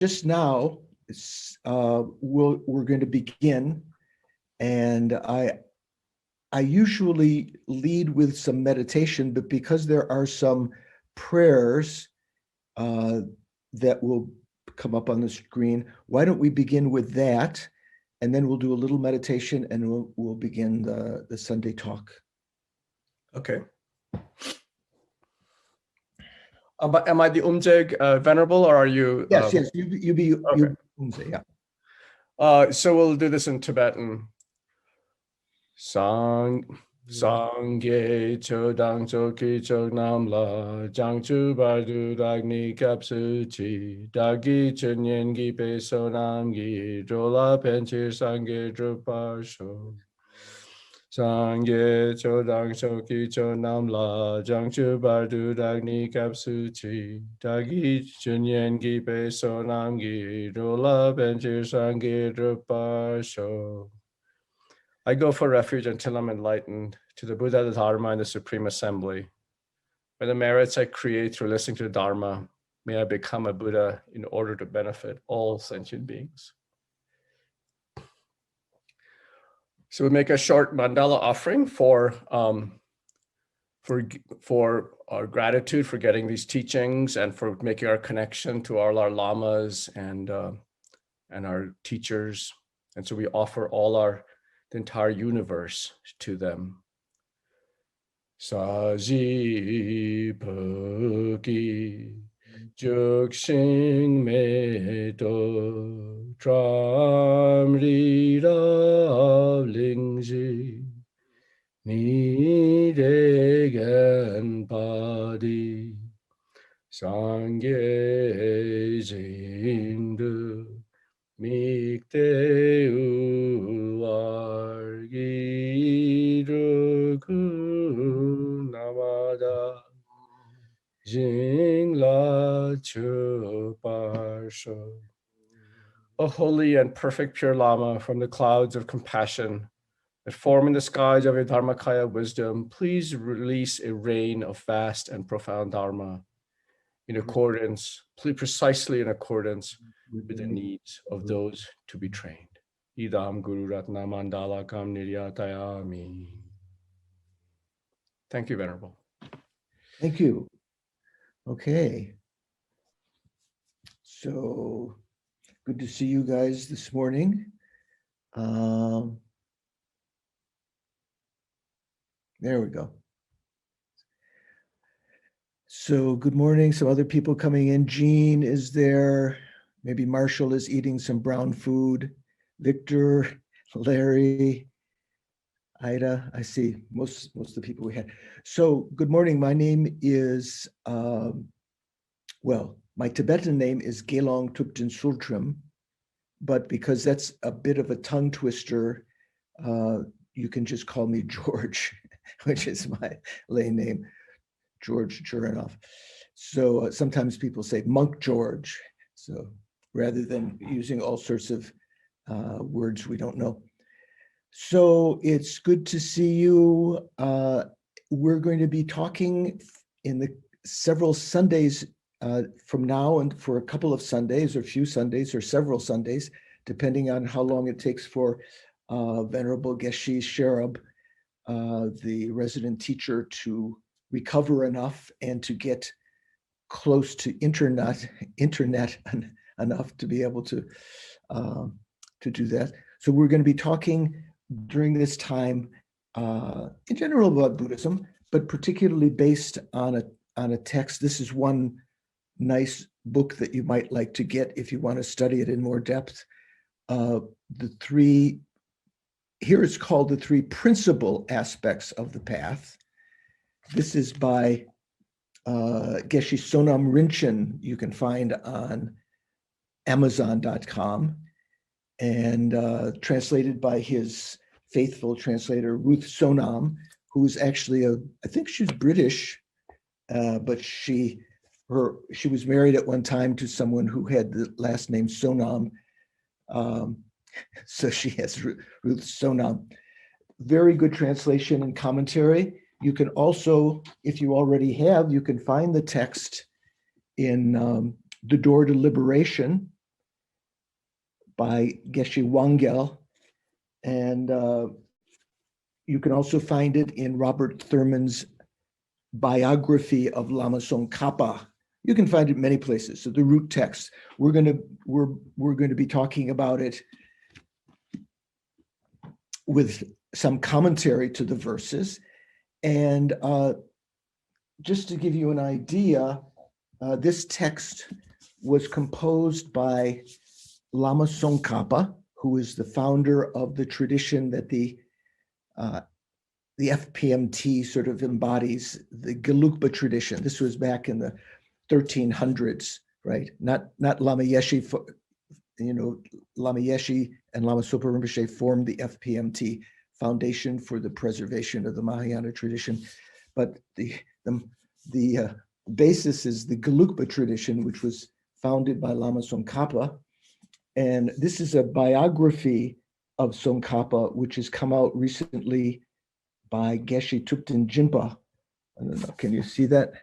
just now, we're going to begin, and I usually lead with some meditation, but because there are some prayers that will come up on the screen, why don't we begin with that, and then we'll do a little meditation, and we'll begin the Sunday talk. Okay. But am I the Umjeg Venerable, or are you? Yes, yes, you be okay. Umjeg, yeah. So we'll do this in Tibetan. Sangye chodang choki chok namla jangchu bardu dagni kapsu chi dagi chunyen gi peso namgi drola penchir sangye druparsho. Sangye chodang choki chok namla jangchu bardu dagni kapsu chi dagi chunyen gi peso namgi drola penchir sangye druparsho. I go for refuge until I'm enlightened to the Buddha, the Dharma, and the Supreme Assembly. By the merits I create through listening to the Dharma, may I become a Buddha in order to benefit all sentient beings. So we make a short mandala offering for our gratitude for getting these teachings and for making our connection to all our lamas and our teachers. And so we offer the entire universe to them. Saji Paki Juksing Meto Tramri Lingji Ni Degen Padi Sangye Jindu Mikte Uargiruku Namada Jingla Chuparsho. O holy and perfect pure Lama from the clouds of compassion that form in the skies of Abhidharmakaya wisdom, please release a rain of vast and profound Dharma in accordance, precisely in accordance with the needs of those to be trained. Idam Guru Ratna Mandala Kam Niryatayami. Thank you, Venerable. Thank you. Okay. So good to see you guys this morning. There we go. So good morning. Some other people coming in. Jean is there. Maybe Marshall is eating some brown food. Victor, Larry, Ida, I see most of the people we had. So good morning. My name is, my Tibetan name is Gelong Tupten Sultrim, but because that's a bit of a tongue twister, you can just call me George, which is my lay name, George Churinoff. So sometimes people say Monk George. So rather than using all sorts of words we don't know. So it's good to see you. We're going to be talking in the several Sundays from now and for a couple of Sundays or few Sundays or several Sundays, depending on how long it takes for Venerable Geshe Sherab, the resident teacher, to recover enough and to get close to internet enough to be able to do that. So we're going to be talking during this time in general about Buddhism, but particularly based on a text. This is one nice book that you might like to get if you want to study it in more depth. Here it's called The Three Principal Aspects of the Path. This is by Geshe Sonam Rinchen. You can find on Amazon.com and translated by his faithful translator, Ruth Sonam, who is actually I think she's British, but she was married at one time to someone who had the last name Sonam. So she has Ruth Sonam. Very good translation and commentary. You can also, if you already have, you can find the text in The Door to Liberation, by Geshe Wangyal. And you can also find it in Robert Thurman's biography of Lama Tsong Khapa. You can find it many places. So the root text, we're going to be talking about it with some commentary to the verses. And just to give you an idea, this text was composed by Lama Tsong Khapa, who is the founder of the tradition that the FPMT sort of embodies, the Gelugpa tradition. This was back in the 1300s, right? Not Lama Yeshe, Lama Yeshe and Lama Zopa Rinpoche formed the FPMT, Foundation for the Preservation of the Mahayana Tradition. But the basis is the Gelugpa tradition, which was founded by Lama Tsong Khapa. And this is a biography of Tsong Khapa, which has come out recently by Geshe Thupten Jinpa. I don't know, can you see that?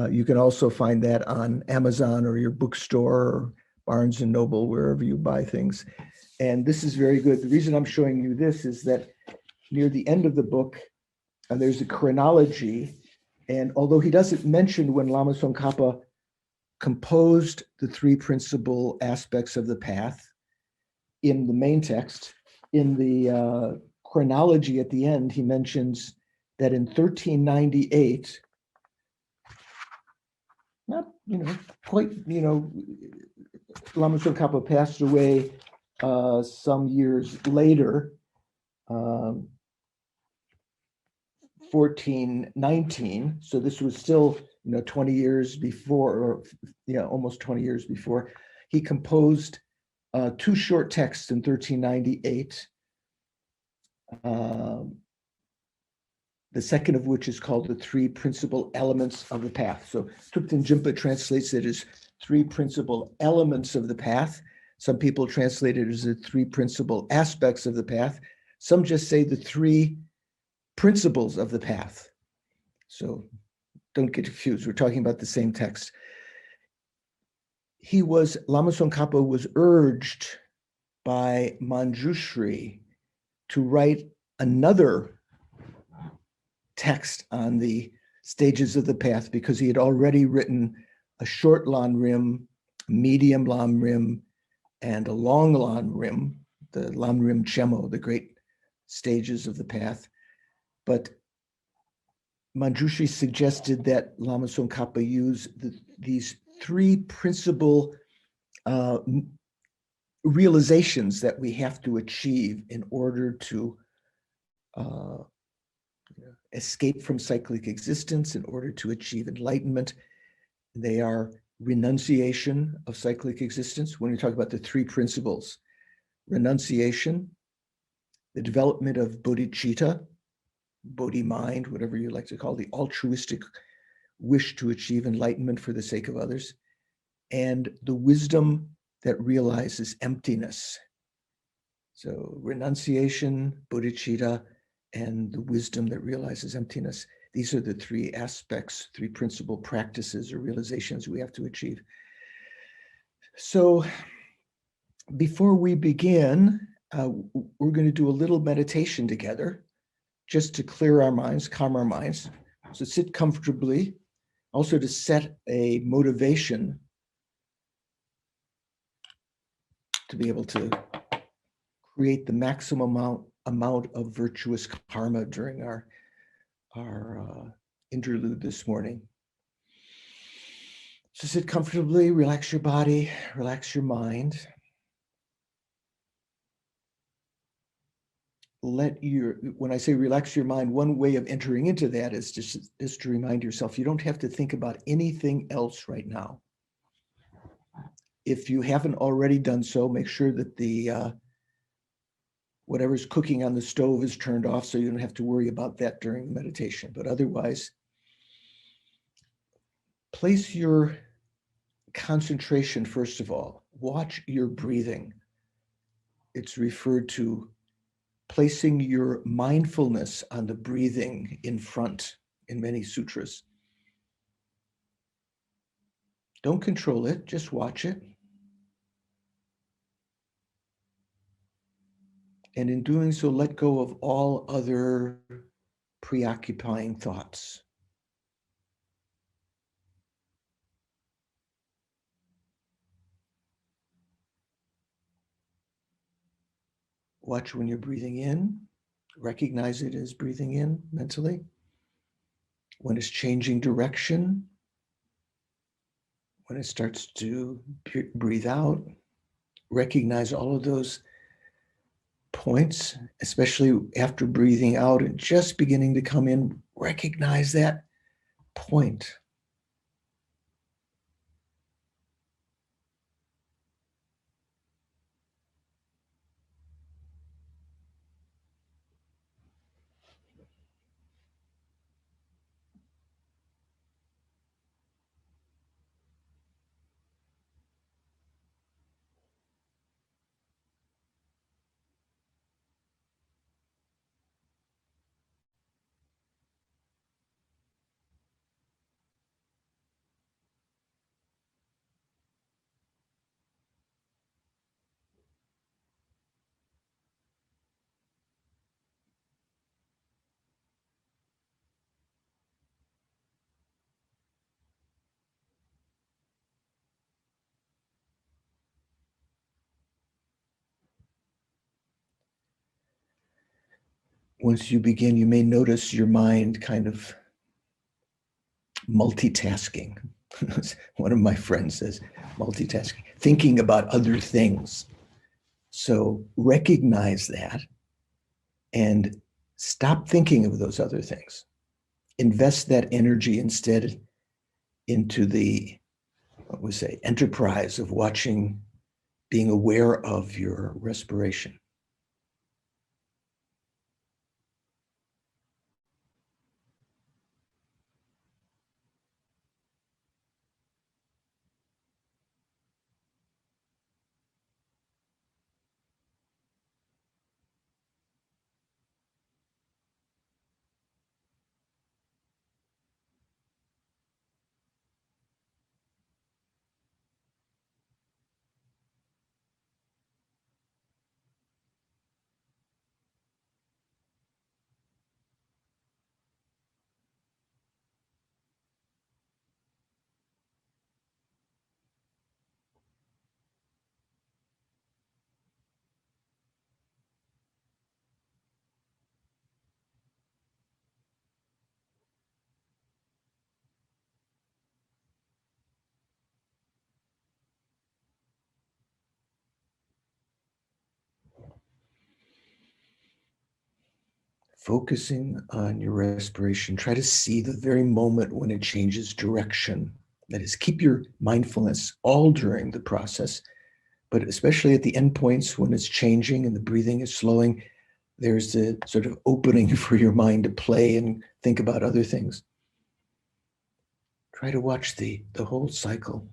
You can also find that on Amazon or your bookstore or Barnes and Noble, wherever you buy things. And this is very good. The reason I'm showing you this is that near the end of the book, there's a chronology. And although he doesn't mention when Lama Tsong Khapa composed the three principal aspects of the path in the main text, in the chronology at the end, he mentions that in 1398, not, quite, Lama Tsong Khapa passed away some years later, 1419. So this was still, 20 years before, or almost 20 years before. He composed two short texts in 1398. The second of which is called the three principal elements of the path. So Thupten Jinpa translates it as three principal elements of the path. Some people translate it as the three principal aspects of the path. Some just say the three principles of the path. So don't get confused. We're talking about the same text. Lama Tsong Khapa was urged by Manjushri to write another text on the stages of the path, because he had already written a short Lan Rim, a medium Lan Rim, and a long Lan Rim, the Lan Rim Chemo, the great stages of the path. But Manjushri suggested that Lama Tsong Khapa use these three principal realizations that we have to achieve in order to escape from cyclic existence, in order to achieve enlightenment. They are renunciation of cyclic existence. When we talk about the three principles, renunciation, the development of bodhicitta, bodhi mind, whatever you like to call the altruistic wish to achieve enlightenment for the sake of others, and the wisdom that realizes emptiness. So renunciation, bodhicitta, and the wisdom that realizes emptiness. These are the three aspects, three principal practices or realizations we have to achieve. So before we begin, we're going to do a little meditation together, just to clear our minds, calm our minds. So sit comfortably, also to set a motivation to be able to create the maximum amount of virtuous karma during our interlude this morning. So sit comfortably, relax your body, relax your mind. When I say relax your mind, one way of entering into that is just to remind yourself, you don't have to think about anything else right now. If you haven't already done so, make sure that the whatever's cooking on the stove is turned off, so you don't have to worry about that during the meditation. But otherwise, place your concentration, first of all. Watch your breathing. It's referred to placing your mindfulness on the breathing in front in many sutras. Don't control it, just watch it. And in doing so, let go of all other preoccupying thoughts. Watch when you're breathing in, recognize it as breathing in mentally. When it's changing direction, when it starts to breathe out, recognize all of those points, especially after breathing out and just beginning to come in, recognize that point. Once you begin, you may notice your mind kind of multitasking. One of my friends says multitasking, thinking about other things. So recognize that and stop thinking of those other things. Invest that energy instead into the, what we say, enterprise of watching, being aware of your respiration. Focusing on your respiration, try to see the very moment when it changes direction. That is, keep your mindfulness all during the process, but especially at the endpoints when it's changing and the breathing is slowing, there's the sort of opening for your mind to play and think about other things. Try to watch the whole cycle.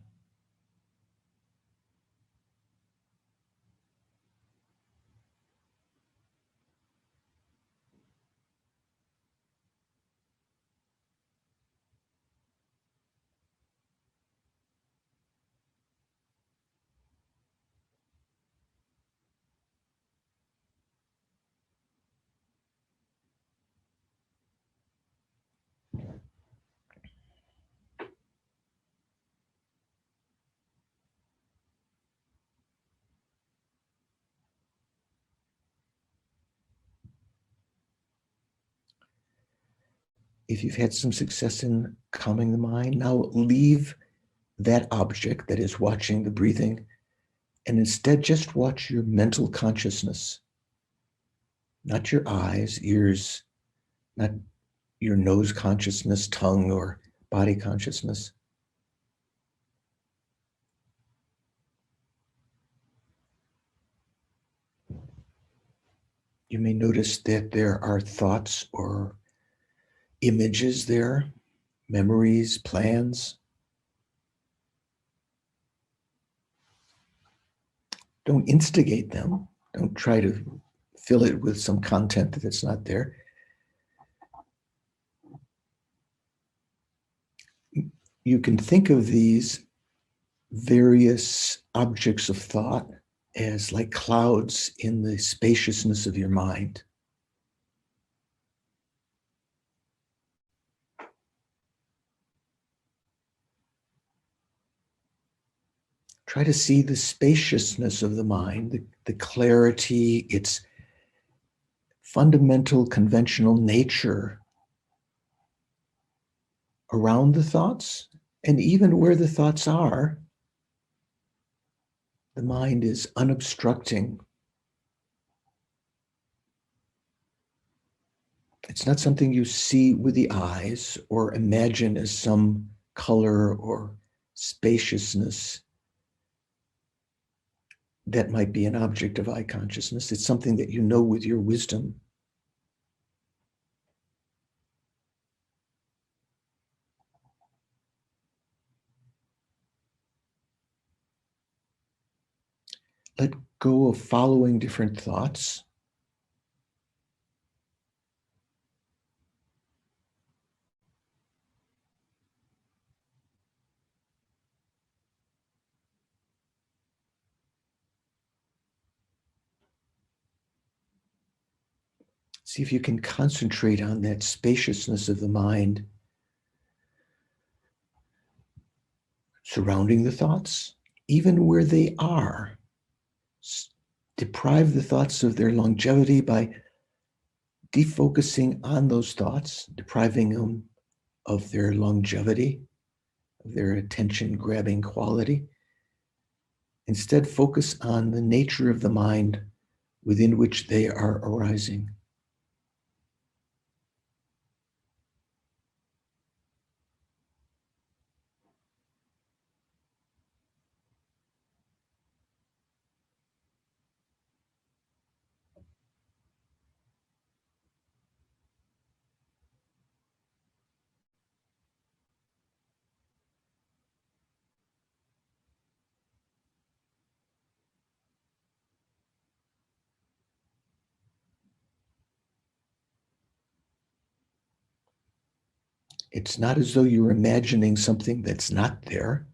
If you've had some success in calming the mind, now leave that object that is watching the breathing and instead just watch your mental consciousness, not your eyes, ears, not your nose consciousness, tongue, or body consciousness. You may notice that there are thoughts or images there, memories, plans. Don't instigate them. Don't try to fill it with some content that's not there. You can think of these various objects of thought as like clouds in the spaciousness of your mind. Try to see the spaciousness of the mind, the clarity, its fundamental conventional nature around the thoughts, and even where the thoughts are, the mind is unobstructing. It's not something you see with the eyes or imagine as some color or spaciousness that might be an object of eye consciousness. It's something that you know with your wisdom. Let go of following different thoughts. See if you can concentrate on that spaciousness of the mind surrounding the thoughts, even where they are. Deprive the thoughts of their longevity by defocusing on those thoughts, depriving them of their longevity, of their attention-grabbing quality. Instead, focus on the nature of the mind within which they are arising. It's not as though you're imagining something that's not there,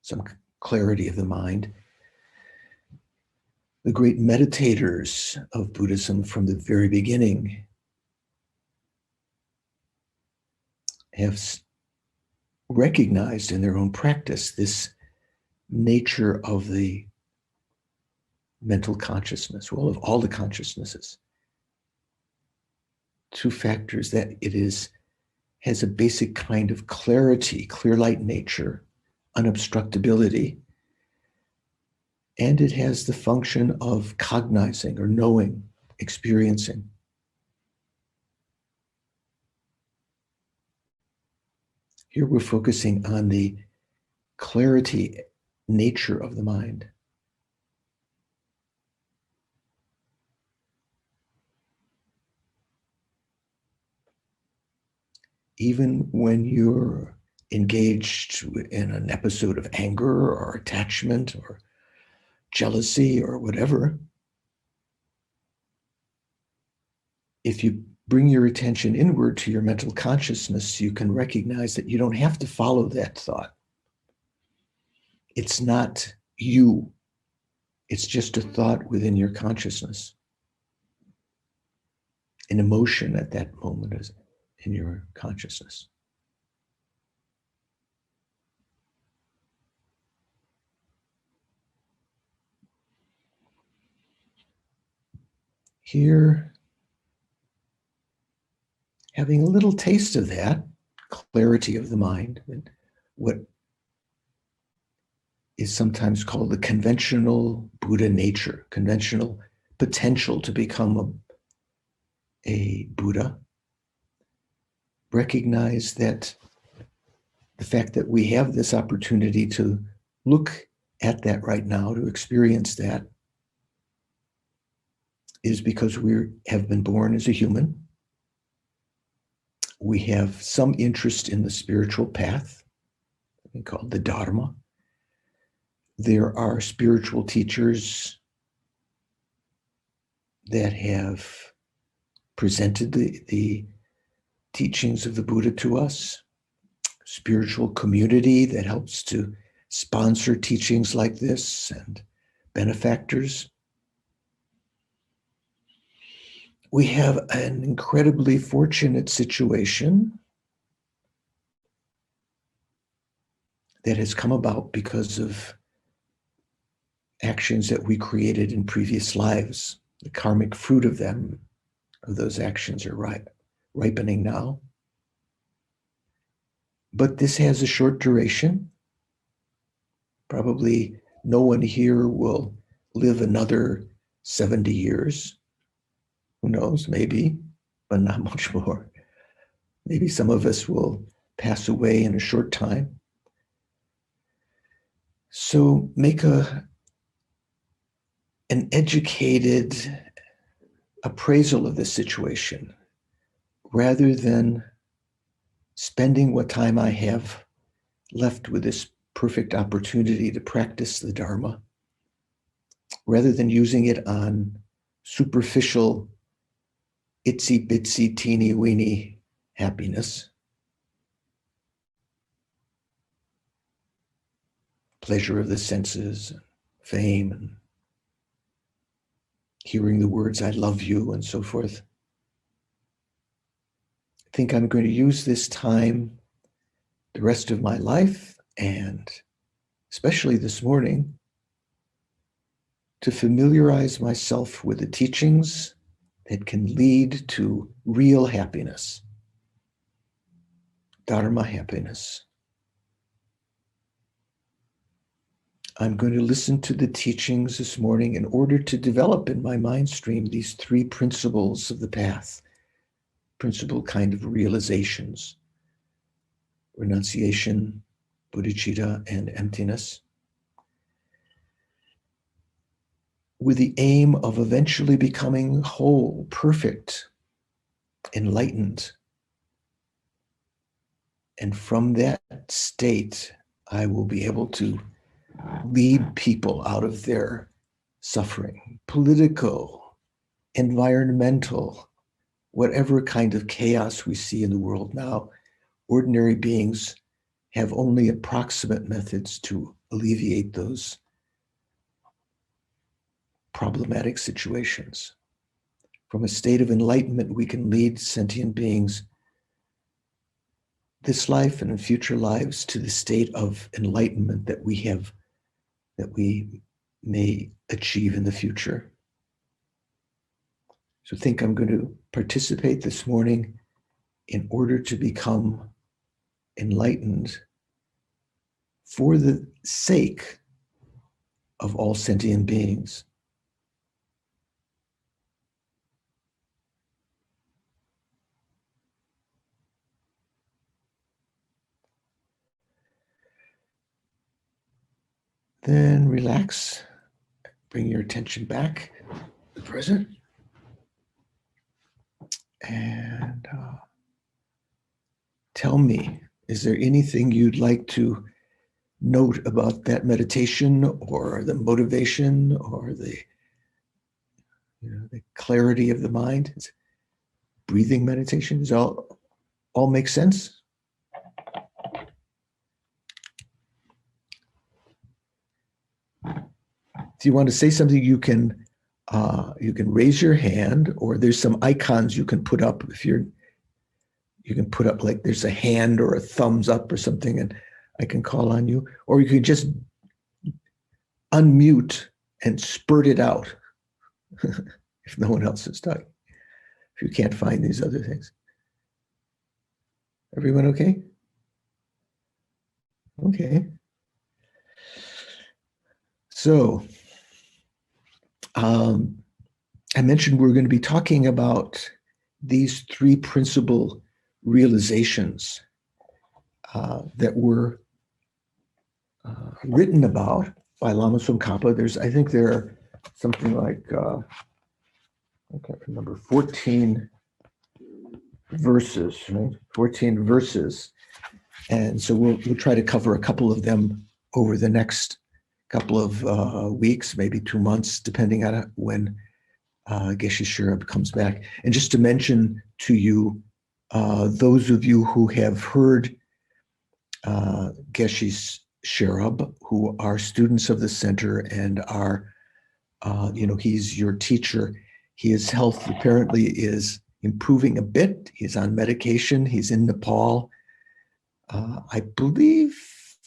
some clarity of the mind. The great meditators of Buddhism from the very beginning have recognized in their own practice this nature of the mental consciousness, well, of all the consciousnesses. Two factors: that it has a basic kind of clarity, clear light nature, unobstructability, and it has the function of cognizing or knowing, experiencing. Here we're focusing on the clarity nature of the mind. Even when you're engaged in an episode of anger or attachment or jealousy or whatever, if you bring your attention inward to your mental consciousness, you can recognize that you don't have to follow that thought. It's not you. It's just a thought within your consciousness. An emotion at that moment is in your consciousness. Here, having a little taste of that clarity of the mind, and what is sometimes called the conventional Buddha nature, conventional potential to become a Buddha. Recognize that the fact that we have this opportunity to look at that right now, to experience that, is because we have been born as a human. We have some interest in the spiritual path, called the Dharma. There are spiritual teachers that have presented the teachings of the Buddha to us, spiritual community that helps to sponsor teachings like this and benefactors. We have an incredibly fortunate situation that has come about because of actions that we created in previous lives. The karmic fruit of those actions are ripening now. But this has a short duration. Probably no one here will live another 70 years. Who knows, maybe, but not much more. Maybe some of us will pass away in a short time. So make an educated appraisal of the situation rather than spending what time I have left with this perfect opportunity to practice the Dharma, rather than using it on superficial, itsy bitsy, teeny weeny happiness, pleasure of the senses, fame, and hearing the words, I love you, and so forth. I think I'm going to use this time, the rest of my life, and especially this morning, to familiarize myself with the teachings that can lead to real happiness, Dharma happiness. I'm going to listen to the teachings this morning in order to develop in my mind stream these three principles of the path, principal kind of realizations: renunciation, bodhicitta, and emptiness, with the aim of eventually becoming whole, perfect, enlightened. And from that state, I will be able to lead people out of their suffering, political, environmental, whatever kind of chaos we see in the world now. Ordinary beings have only approximate methods to alleviate those problematic situations. From a state of enlightenment, we can lead sentient beings this life and in future lives to the state of enlightenment that we may achieve in the future. So I think I'm going to participate this morning in order to become enlightened for the sake of all sentient beings. Then relax, bring your attention back to the present, and tell me, is there anything you'd like to note about that meditation or the motivation or the clarity of the mind? Is breathing meditation, does all make sense? If you want to say something, you can raise your hand, or there's some icons you can put up. You can put up, like there's a hand or a thumbs up or something, and I can call on you. Or you can just unmute and spurt it out if no one else is talking, if you can't find these other things. Everyone okay? Okay. So, I mentioned we're going to be talking about these three principal realizations that were written about by Lama Tzong Khapa. I think there are something like, I can't remember, 14 verses, right? 14 verses. And so we'll try to cover a couple of them over the next couple of weeks, maybe 2 months, depending on when Geshe Sherab comes back. And just to mention to you, those of you who have heard Geshe Sherab, who are students of the center and are he's your teacher. His health apparently is improving a bit. He's on medication. He's in Nepal. I believe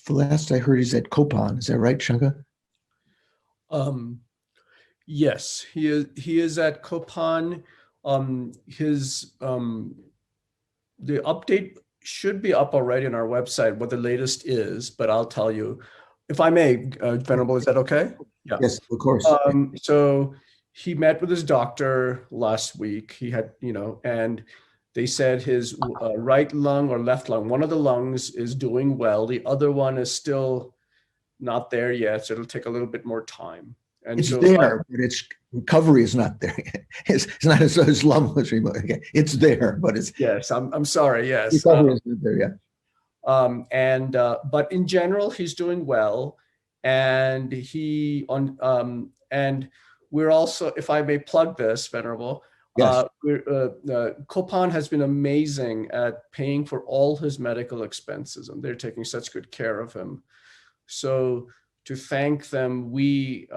the last I heard he's at Kopan. Is that right, Shankar? Yes, he is at Kopan. The update should be up already on our website, what the latest is, but I'll tell you. If I may, Venerable, is that okay? Yeah. Yes, of course. So he met with his doctor last week. He had, and they said his right lung or left lung, one of the lungs is doing well. The other one is still not there yet. So it'll take a little bit more time. And it's there, but its recovery is not there. It's not as though his lung was removed. Okay. It's there, but it's yes. I'm sorry. Yes, recovery is not there yet. But in general, he's doing well, and and we're also, if I may plug this, Venerable, yes. Kopan has been amazing at paying for all his medical expenses, and they're taking such good care of him. So to thank them, we,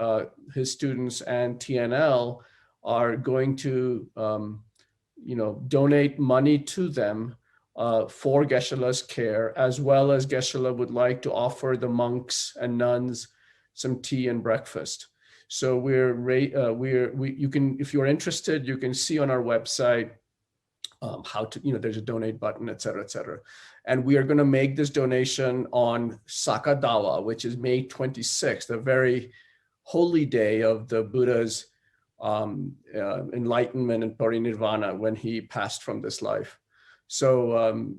his students and TNL, are going to, donate money to them for Geshe-la's care, as well as Geshe-la would like to offer the monks and nuns some tea and breakfast. So you can, if you're interested, you can see on our website how to, there's a donate button, et cetera, et cetera. And we are going to make this donation on Sakadawa, which is May 26th, a very holy day of the Buddha's enlightenment and parinirvana when he passed from this life. So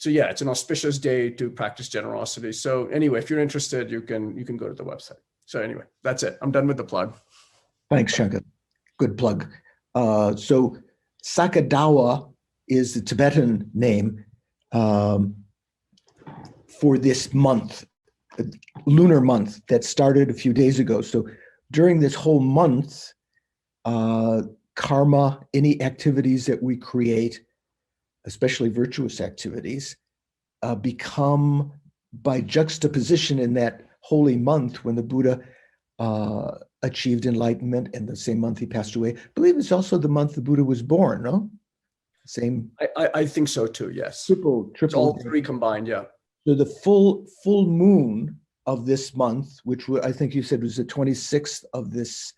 yeah, it's an auspicious day to practice generosity. So anyway, if you're interested, you can go to the website. So anyway, that's it. I'm done with the plug. Thanks, Shankar. Good plug. So Sakadawa is the Tibetan name for this month, lunar month that started a few days ago. So during this whole month, karma, any activities that we create, especially virtuous activities, become, by juxtaposition in that holy month when the Buddha achieved enlightenment, and the same month he passed away. I believe it's also the month the Buddha was born, no? Same. I think so too, yes. Triple. It's all three combined, yeah. So the full moon of this month, which I think you said was the 26th of this.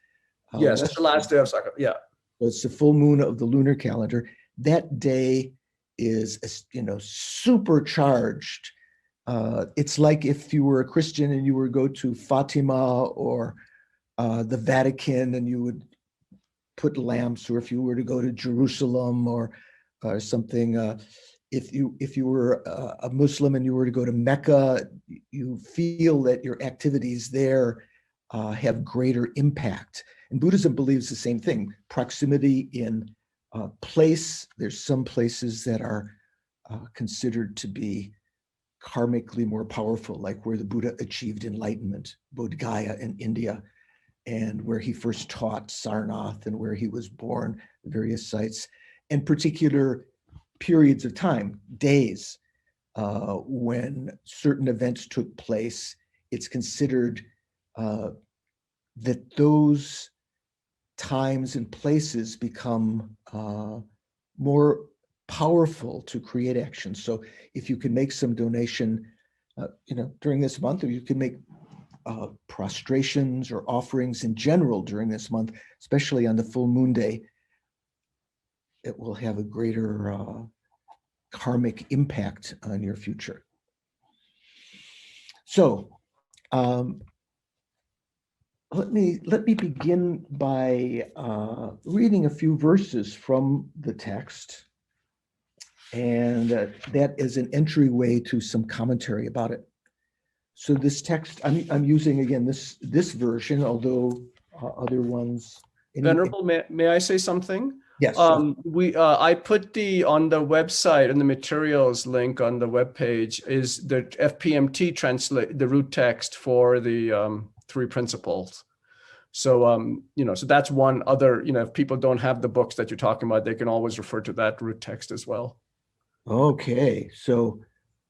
Yes, it's the last day of Sakadawa, yeah. So it's the full moon of the lunar calendar. That day is, supercharged. It's like if you were a Christian and you were to go to Fatima or the Vatican and you would put lamps, or if you were to go to Jerusalem or something, if you were a Muslim and you were to go to Mecca, you feel that your activities there have greater impact. And Buddhism believes the same thing. Proximity in place. There's some places that are considered to be karmically more powerful, like where the Buddha achieved enlightenment, Bodh Gaya in India, and where he first taught Sarnath, and where he was born, various sites, and particular periods of time, days, when certain events took place. It's considered that those times and places become more powerful to create action. So if you can make some donation, during this month, or you can make prostrations or offerings in general during this month, especially on the full moon day, it will have a greater karmic impact on your future. So let me begin by reading a few verses from the text, and that is an entryway to some commentary about it. So this text, I'm using again this version, although other ones. Venerable, may I say something? Yes. I put on the website and the materials link on the webpage is the FPMT translate the root text for the three principles. So so that's one other, if people don't have the books that you're talking about, they can always refer to that root text as well. Okay, so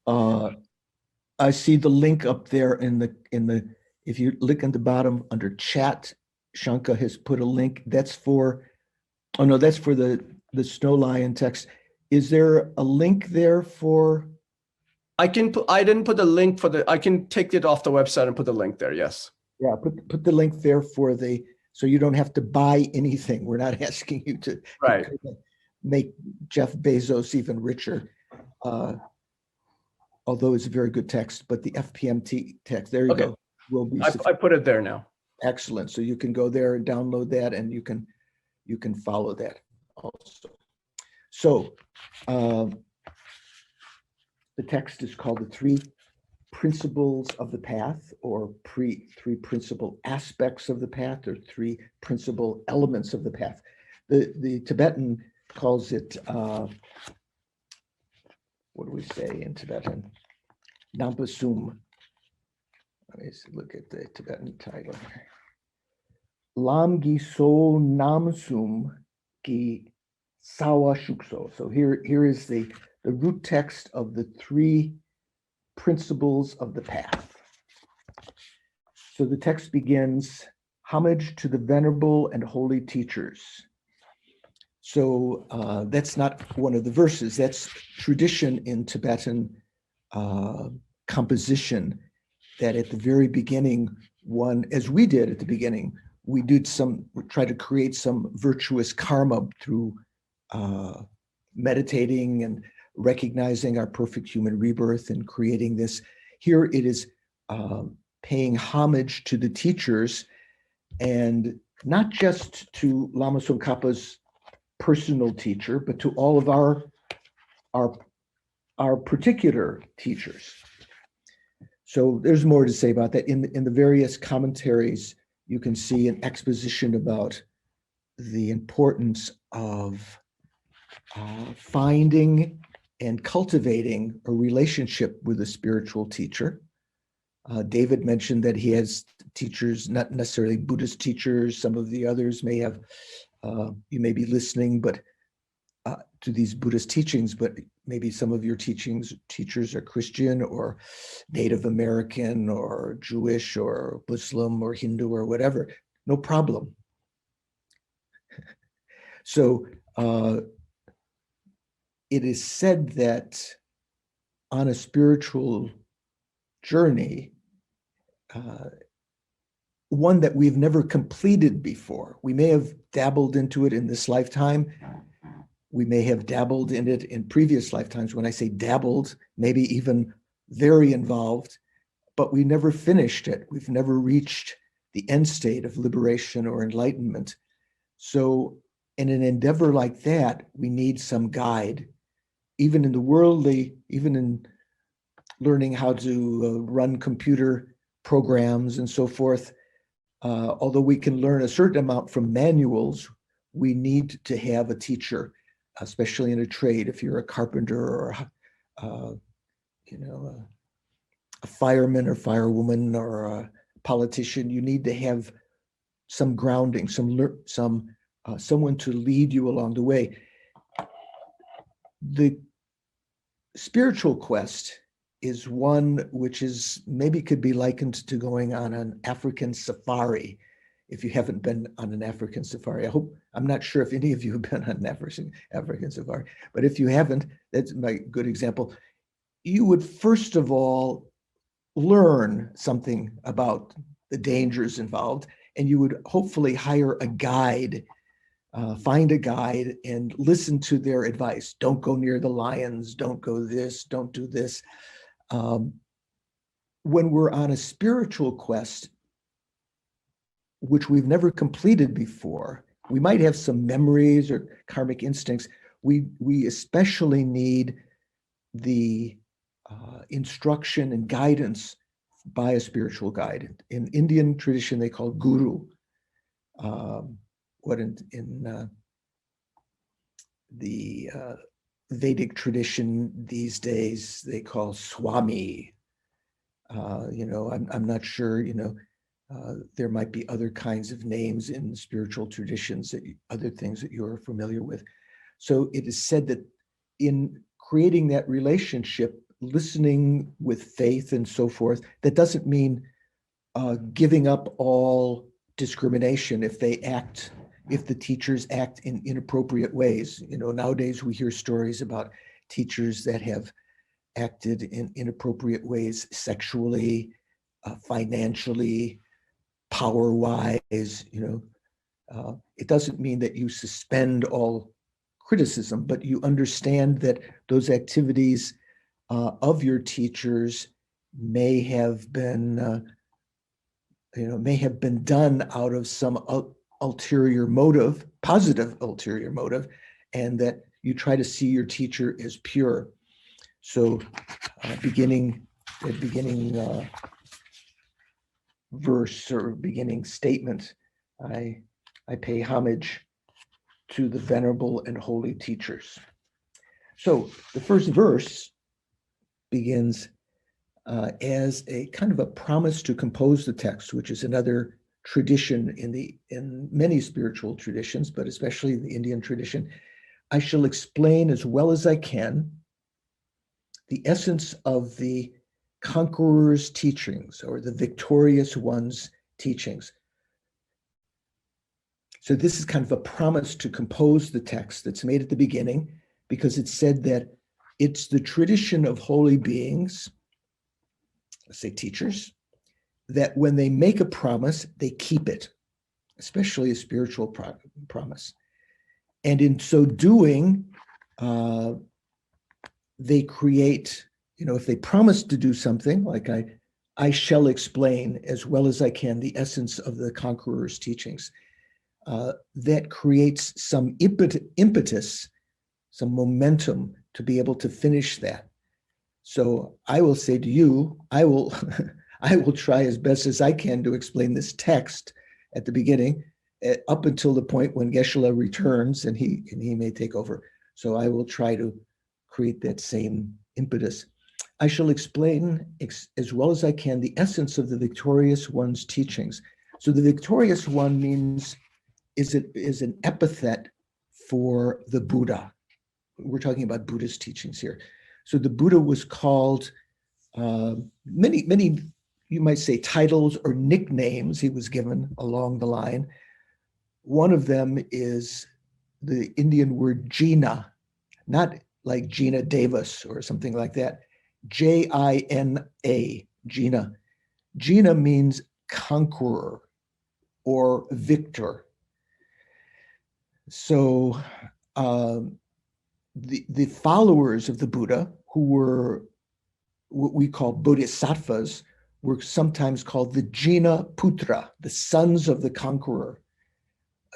I see the link up there in the if you look at the bottom under chat, Shanka has put a link. That's for, oh no, that's for the Snow Lion text. Is there a link there for? I didn't put the link for I can take it off the website and put the link there, yes. Yeah, put the link there for so you don't have to buy anything. We're not asking you to make Jeff Bezos even richer. Although it's a very good text, but the FPMT text, there you go, will be. I put it there now. Excellent. So you can go there and download that, and you can follow that also. So the text is called The Three Principles of the Path, or three principal aspects of the path, or three principal elements of the path. The Tibetan calls it, what do we say in Tibetan? Nampasum. Let me look at the Tibetan title. Lam gi so namsum gi sawa shukso. So here is the root text of the three principles of the path. So the text begins, homage to the venerable and holy teachers. So that's not one of the verses. That's tradition in Tibetan composition, that at the very beginning, as we did at the beginning, we try to create some virtuous karma through meditating and recognizing our perfect human rebirth and creating this. Here it is paying homage to the teachers, and not just to Lama Tzong Khapa's personal teacher, but to all of our particular teachers. So there's more to say about that. In the various commentaries, you can see an exposition about the importance of finding and cultivating a relationship with a spiritual teacher. David mentioned that he has teachers, not necessarily Buddhist teachers. Some of the others may have, you may be listening, but to these Buddhist teachings, but maybe some of your teachers are Christian or Native American or Jewish or Muslim or Hindu or whatever. No problem. So it is said that on a spiritual journey, one that we've never completed before, we may have dabbled into it in this lifetime. We may have dabbled in it in previous lifetimes. When I say dabbled, maybe even very involved, but we never finished it. We've never reached the end state of liberation or enlightenment. So in an endeavor like that, we need some guide. Even in the worldly, even in learning how to run computer programs and so forth, although we can learn a certain amount from manuals, we need to have a teacher, especially in a trade. If you're a carpenter or a fireman or firewoman or a politician, you need to have some grounding, someone to lead you along the way. The spiritual quest is one which is maybe could be likened to going on an African safari. If you haven't been on an African safari, I'm not sure if any of you have been on an African safari, but if you haven't, that's my good example. You would first of all learn something about the dangers involved, and you would hopefully hire a guide, find a guide and listen to their advice. Don't go near the lions, don't go this, don't do this. When we're on a spiritual quest, which we've never completed before, we might have some memories or karmic instincts. We especially need the instruction and guidance by a spiritual guide. In Indian tradition, they call guru. What in the Vedic tradition these days they call swami. I'm not sure. There might be other kinds of names in spiritual traditions, other things that you're familiar with. So it is said that in creating that relationship, listening with faith and so forth, that doesn't mean giving up all discrimination if the teachers act in inappropriate ways. Nowadays we hear stories about teachers that have acted in inappropriate ways sexually, financially, power-wise. It doesn't mean that you suspend all criticism, but you understand that those activities of your teachers may have been done out of some ulterior motive, positive ulterior motive, and that you try to see your teacher as pure. So beginning verse or beginning statement, I pay homage to the venerable and holy teachers. So the first verse begins as a kind of a promise to compose the text, which is another tradition in many spiritual traditions, but especially the Indian tradition. I shall explain as well as I can the essence of the conqueror's teachings, or the victorious one's teachings. So this is kind of a promise to compose the text that's made at the beginning, because it's said that it's the tradition of holy beings, let's say teachers, that when they make a promise, they keep it, especially a spiritual promise. And in so doing, they create, if they promise to do something, like I shall explain as well as I can the essence of the conqueror's teachings, that creates some impetus, some momentum to be able to finish that. So I will say to you, I will try as best as I can to explain this text at the beginning, up until the point when Geshe returns and he may take over. So I will try to create that same impetus. I shall explain as well as I can the essence of the victorious one's teachings. So the victorious one is an epithet for the Buddha. We're talking about Buddhist teachings here. So the Buddha was called many, you might say, titles or nicknames he was given along the line. One of them is the Indian word Jina, not like Gina Davis or something like that. Jina, Jina. Jina means conqueror or victor. So the followers of the Buddha, who were what we call bodhisattvas, were sometimes called the Jina Putra, the sons of the conqueror.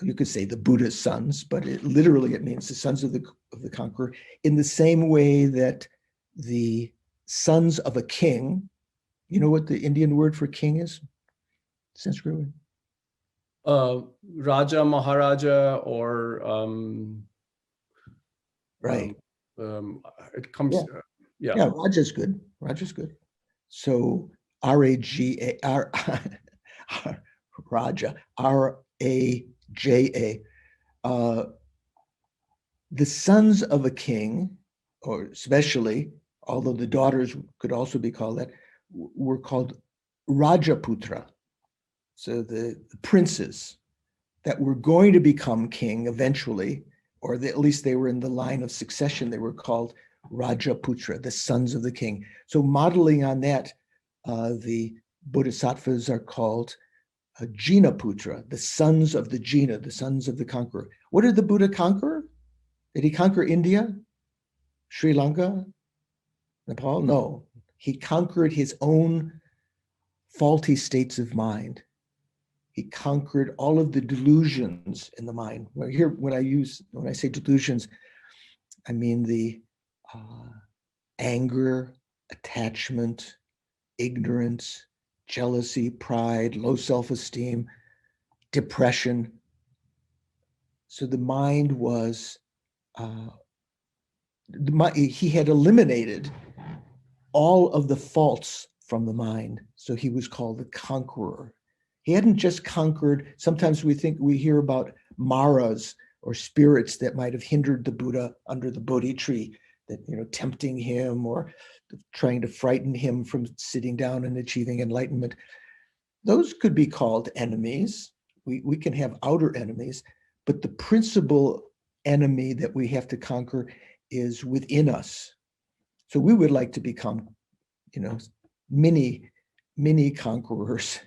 You could say the Buddha's sons, but it means the sons of the conqueror, in the same way that the sons of a king, you know what the Indian word for king is? Sanskrit word? Raja, Maharaja, or right. It comes, Yeah, Raja's good. So Raja, Raja, Raja. The sons of a king, or especially, although the daughters could also be called that, were called Rajaputra. So the princes that were going to become king eventually, or at least they were in the line of succession, they were called Rajaputra, the sons of the king. So modeling on that, the bodhisattvas are called Jinaputra, the sons of the Jina, the sons of the conqueror. What did the Buddha conquer? Did he conquer India, Sri Lanka, Nepal? No, he conquered his own faulty states of mind. He conquered all of the delusions in the mind. When I say delusions, I mean the anger, attachment, ignorance, jealousy, pride, low self-esteem, depression. So the mind was, he had eliminated all of the faults from the mind. So he was called the conqueror. He hadn't just conquered. Sometimes we hear about maras or spirits that might have hindered the Buddha under the Bodhi tree, that, tempting him or trying to frighten him from sitting down and achieving enlightenment. Those could be called enemies, We can have outer enemies, but the principal enemy that we have to conquer is within us. So we would like to become, mini conquerors.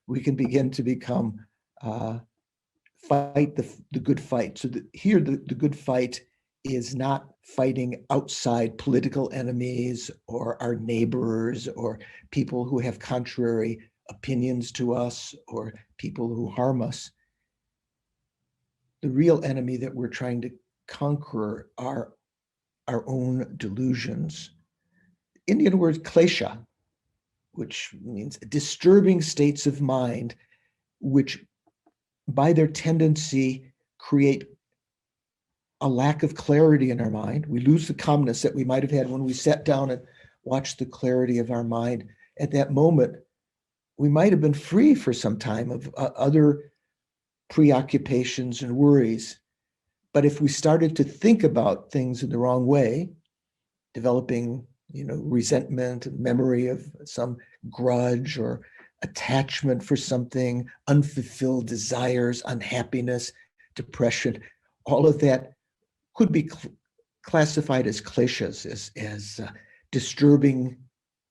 We can begin to become, fight the good fight. So here, the good fight is not fighting outside political enemies or our neighbors or people who have contrary opinions to us or people who harm us. The real enemy that we're trying to conquer are our own delusions. Indian word klesha, which means disturbing states of mind, which by their tendency create a lack of clarity in our mind. We lose the calmness that we might have had when we sat down and watched the clarity of our mind. At that moment, we might have been free for some time of other preoccupations and worries. But if we started to think about things in the wrong way, developing, resentment and memory of some grudge or attachment for something, unfulfilled desires, unhappiness, depression, all of that could be classified as kleshas, as disturbing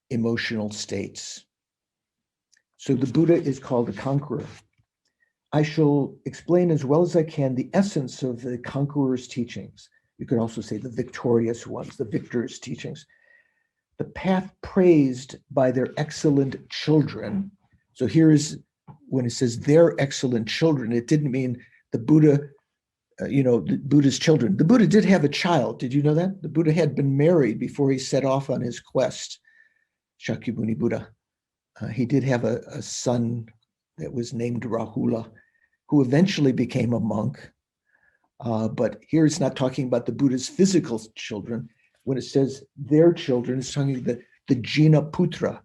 emotional states. So the Buddha is called a conqueror. I shall explain as well as I can the essence of the conqueror's teachings. You could also say the victorious ones, the victor's teachings. The path praised by their excellent children. So here is when it says their excellent children, it didn't mean the Buddha, the Buddha's children. The Buddha did have a child. Did you know that? The Buddha had been married before he set off on his quest, Shakyamuni Buddha. He did have a son that was named Rahula, who eventually became a monk. But here it's not talking about the Buddha's physical children. When it says their children, it's talking about the Jina Putra,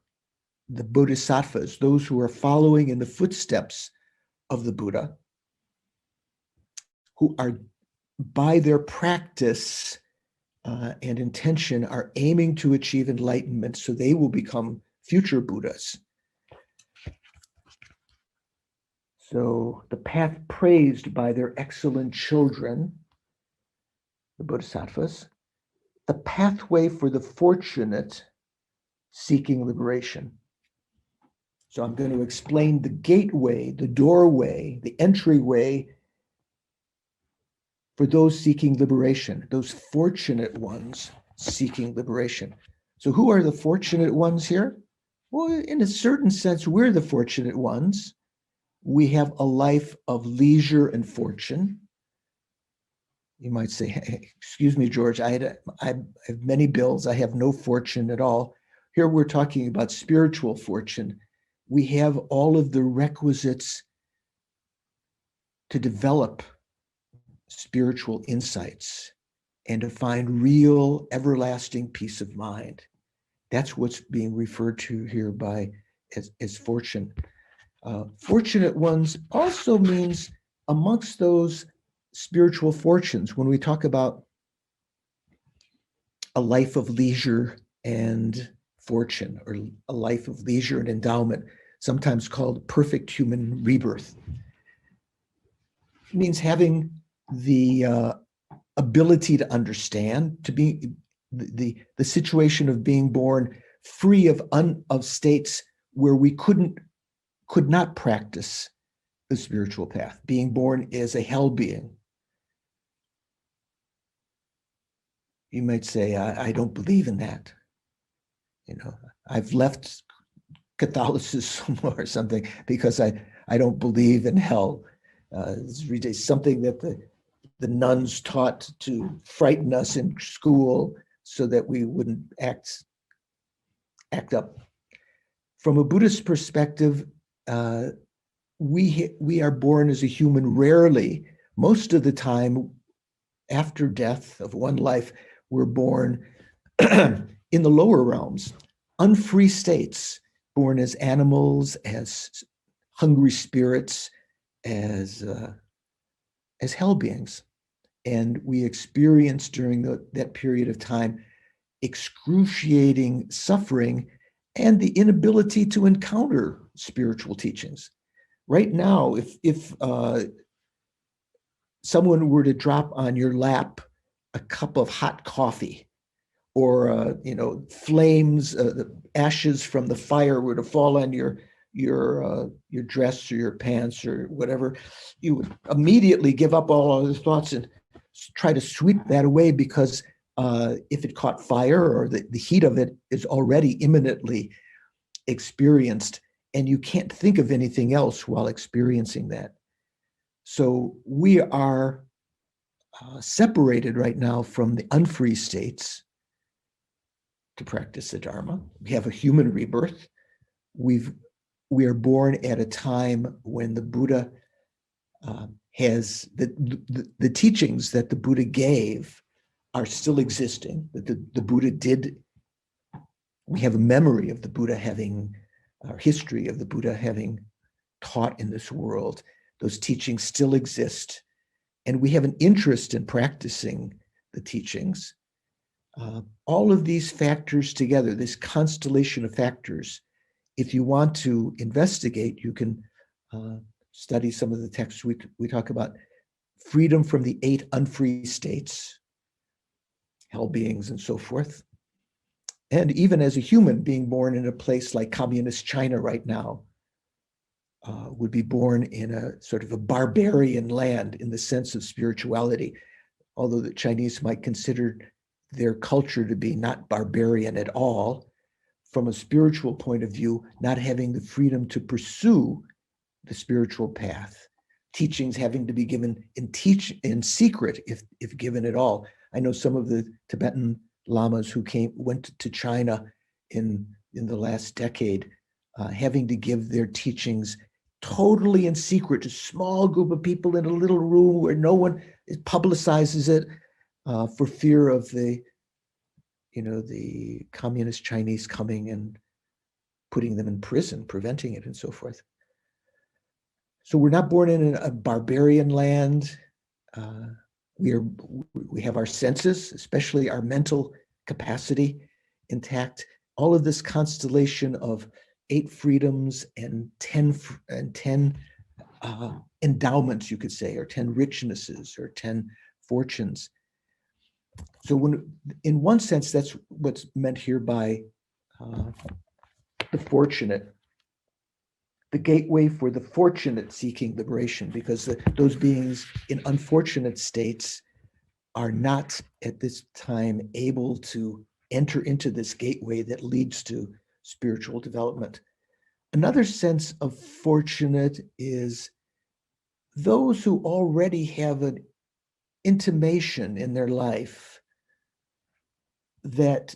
the bodhisattvas, those who are following in the footsteps of the Buddha, who are by their practice and intention are aiming to achieve enlightenment, so they will become future Buddhas. So the path praised by their excellent children, the bodhisattvas, the pathway for the fortunate seeking liberation. So I'm going to explain the gateway, the doorway, the entryway for those seeking liberation, those fortunate ones seeking liberation. So who are the fortunate ones here? Well, in a certain sense, we're the fortunate ones. We have a life of leisure and fortune. You might say, hey, excuse me, George, I have many bills. I have no fortune at all. Here we're talking about spiritual fortune. We have all of the requisites to develop spiritual insights and to find real everlasting peace of mind. That's what's being referred to here by as fortune. Fortunate ones also means amongst those spiritual fortunes, when we talk about a life of leisure and fortune, or a life of leisure and endowment, sometimes called perfect human rebirth, it means having the ability to understand, to be the situation of being born free of states where we could not practice the spiritual path, being born as a hell being. You might say, I don't believe in that. I've left Catholicism or something because I don't believe in hell. It's something that the nuns taught to frighten us in school so that we wouldn't act up. From a Buddhist perspective, we are born as a human rarely. Most of the time, after death of one life, we're born in the lower realms, unfree states, born as animals, as hungry spirits, as hell beings. And we experience during that period of time excruciating suffering and the inability to encounter spiritual teachings. Right now, if someone were to drop on your lap a cup of hot coffee, or flames, the ashes from the fire were to fall on your dress or your pants or whatever, you would immediately give up all other thoughts and try to sweep that away, because if it caught fire, or the heat of it is already imminently experienced, and you can't think of anything else while experiencing that. So we are separated right now from the unfree states to practice the Dharma. We have a human rebirth. We are born at a time when the Buddha has the teachings that the Buddha gave are still existing. That the Buddha did. We have a memory of the Buddha having, our history of the Buddha having taught in this world. Those teachings still exist, and we have an interest in practicing the teachings. All of these factors together, this constellation of factors, if you want to investigate, you can study some of the texts. We talk about freedom from the 8 unfree states, hell beings and so forth. And even as a human, being born in a place like communist China right now, would be born in a sort of a barbarian land in the sense of spirituality, although the Chinese might consider their culture to be not barbarian at all. From a spiritual point of view, not having the freedom to pursue the spiritual path, teachings having to be given in secret, if given at all. I know some of the Tibetan lamas who went to China in the last decade, having to give their teachings totally in secret to a small group of people in a little room where no one publicizes it, for fear of the communist Chinese coming and putting them in prison, preventing it, and so forth. So we're not born in a barbarian land. We have our senses, especially our mental capacity, intact. All of this constellation of 8 freedoms and 10 endowments, you could say, or 10 richnesses, or 10 fortunes. So in one sense, that's what's meant here by the fortunate, the gateway for the fortunate seeking liberation, because those beings in unfortunate states are not at this time able to enter into this gateway that leads to spiritual development. Another sense of fortunate is those who already have an intimation in their life that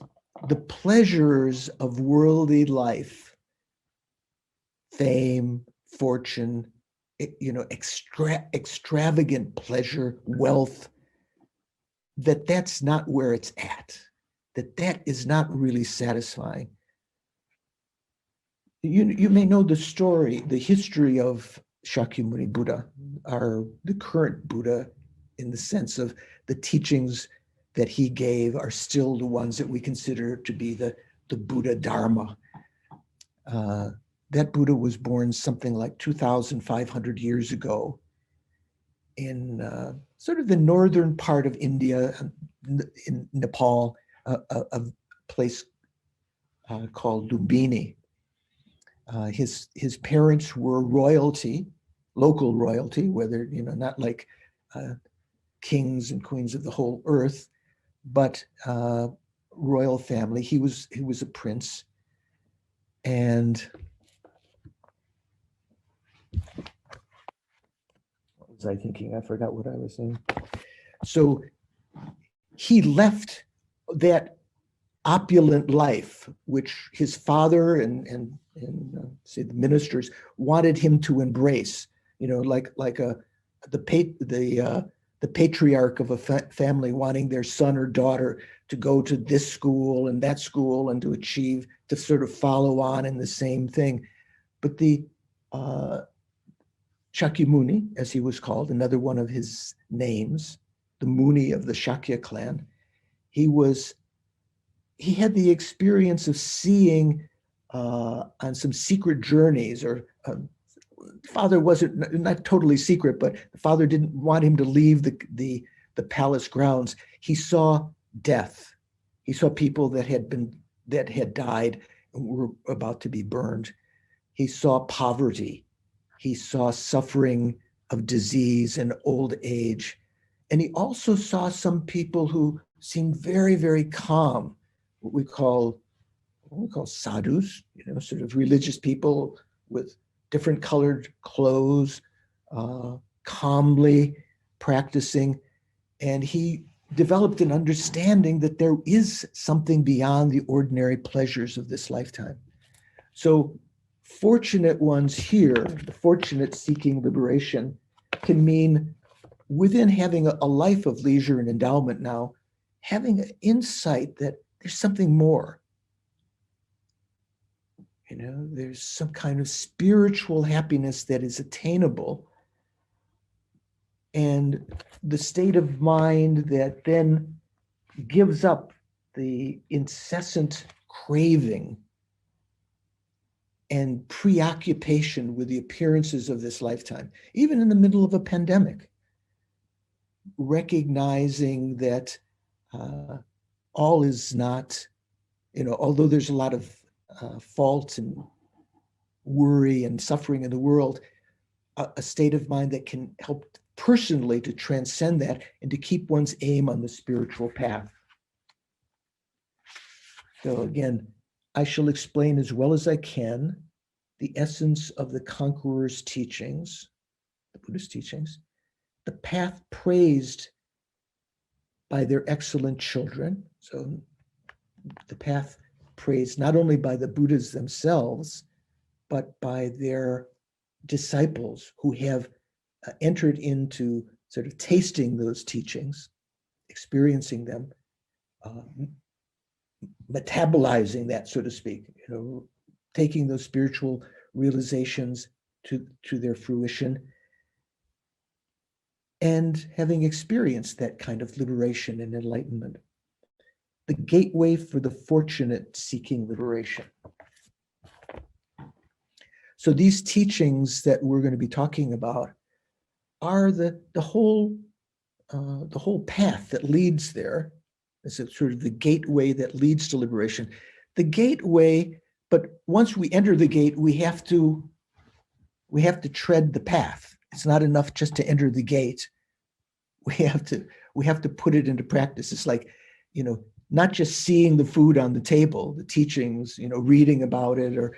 the pleasures of worldly life, fame, fortune, extravagant pleasure, wealth, that's not where it's at, that is not really satisfying. You may know the story, the history of Shakyamuni Buddha, the current Buddha, in the sense of the teachings that he gave are still the ones that we consider to be the Buddha Dharma. That Buddha was born something like 2,500 years ago in sort of the northern part of India, in Nepal, a place called Lumbini. His parents were royalty, local royalty, whether, not like kings and queens of the whole earth, but royal family. He was a prince, and what was I thinking? I forgot what I was saying. So he left that opulent life, which his father and say the ministers wanted him to embrace, like the patriarch of a family wanting their son or daughter to go to this school and that school and to sort of follow on in the same thing. But the Shakyamuni, as he was called, another one of his names, the Muni of the Shakya clan, he had the experience of seeing on some secret journeys, or father wasn't not totally secret, but the father didn't want him to leave the palace grounds. He saw death. He saw people that had died and were about to be burned. He saw poverty. He saw suffering of disease and old age. And he also saw some people who seemed very, very calm, what we call sadhus, sort of religious people with different colored clothes, calmly practicing. And he developed an understanding that there is something beyond the ordinary pleasures of this lifetime. So fortunate ones here, the fortunate seeking liberation, can mean within having a life of leisure and endowment now, having an insight that there's something more. There's some kind of spiritual happiness that is attainable, and the state of mind that then gives up the incessant craving and preoccupation with the appearances of this lifetime, even in the middle of a pandemic, recognizing that all is not, although there's a lot of fault and worry and suffering in the world, a state of mind that can help personally to transcend that and to keep one's aim on the spiritual path. So again, I shall explain as well as I can the essence of the conqueror's teachings, the Buddhist teachings, the path praised by their excellent children. So the path praised not only by the Buddhas themselves, but by their disciples who have entered into sort of tasting those teachings, experiencing them, metabolizing that, so to speak, taking those spiritual realizations to their fruition, and having experienced that kind of liberation and enlightenment. The gateway for the fortunate seeking liberation. So these teachings that we're going to be talking about are the whole path that leads there. It's sort of the gateway that leads to liberation. The gateway, but once we enter the gate, we have to tread the path. It's not enough just to enter the gate. We have to put it into practice. It's like, not just seeing the food on the table, the teachings, reading about it, or,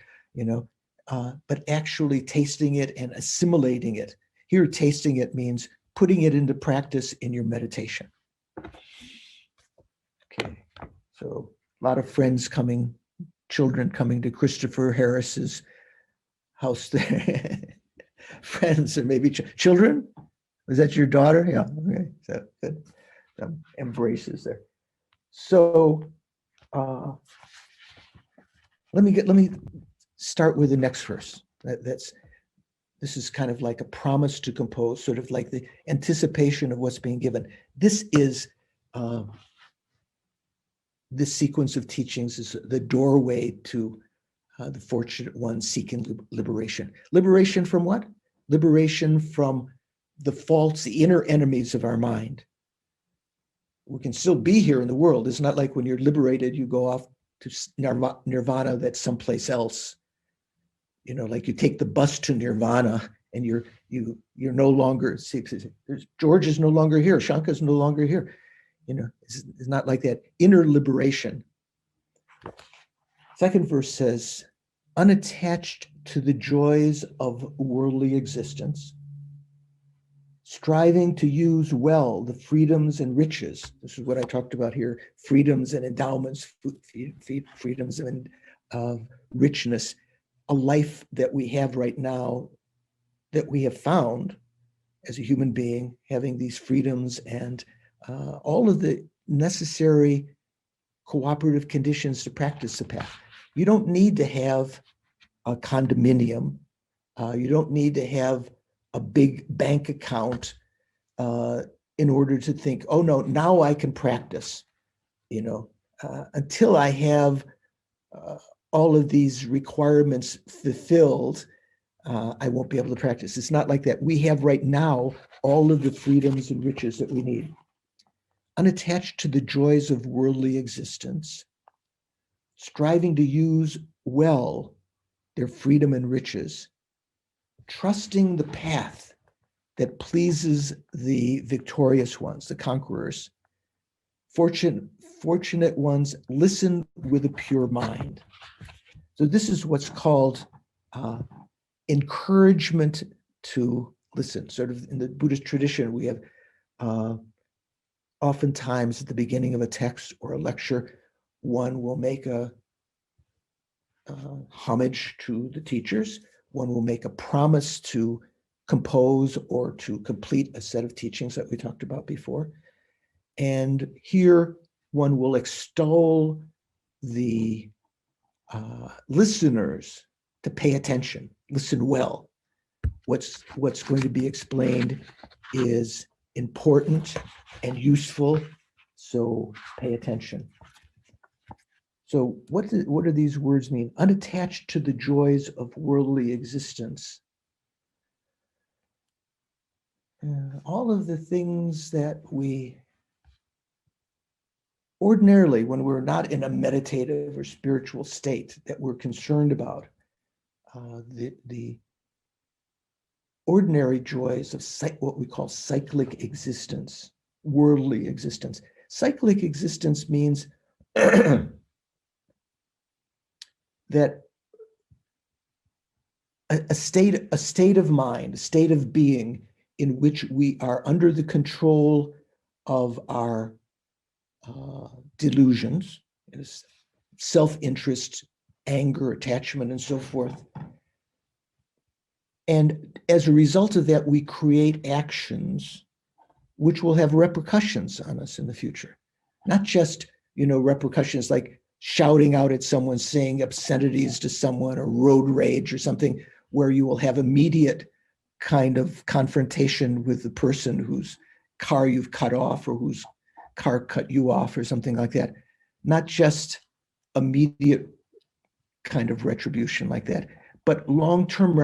but actually tasting it and assimilating it. Here, tasting it means putting it into practice in your meditation. Okay, so a lot of friends coming, children coming to Christopher Harris's house there. Friends, or maybe children? Was that your daughter? Yeah, okay, so good. Embraces there. So let me start with the next verse. This is kind of like a promise to compose, sort of like the anticipation of what's being given. This is this sequence of teachings is the doorway to the fortunate one seeking liberation. Liberation from what? Liberation from the faults, the inner enemies of our mind. We can still be here in the world. It's not like when you're liberated, you go off to nirvana, that's someplace else. Like you take the bus to nirvana and you're no longer, George is no longer here, Shanka is no longer here. It's not like that. Inner liberation. Second verse says, unattached to the joys of worldly existence, striving to use well the freedoms and riches. This is what I talked about here, freedoms and endowments, freedoms and richness, a life that we have right now, that we have found as a human being, having these freedoms and all of the necessary cooperative conditions to practice the path. You don't need to have a condominium. You don't need to have a big bank account in order to think, oh no, now I can practice. Until I have all of these requirements fulfilled, I won't be able to practice. It's not like that. We have right now all of the freedoms and riches that we need. Unattached to the joys of worldly existence, striving to use well their freedom and riches, trusting the path that pleases the victorious ones, the conquerors. Fortunate ones listen with a pure mind. So this is what's called encouragement to listen. Sort of in the Buddhist tradition, we have oftentimes at the beginning of a text or a lecture, one will make a homage to the teachers. One will make a promise to compose or to complete a set of teachings that we talked about before. And here one will extol the listeners to pay attention, listen well. What's going to be explained is important and useful, so pay attention. So what do these words mean? Unattached to the joys of worldly existence. All of the things that we ordinarily, when we're not in a meditative or spiritual state, that we're concerned about, the ordinary joys of what we call cyclic existence, worldly existence. Cyclic existence means that a state of mind, a state of being in which we are under the control of our delusions, self-interest, anger, attachment, and so forth. And as a result of that, we create actions which will have repercussions on us in the future. Not just, repercussions like shouting out at someone, saying obscenities to someone, or road rage or something, where you will have immediate kind of confrontation with the person whose car you've cut off or whose car cut you off or something like that. Not just immediate kind of retribution like that, but long-term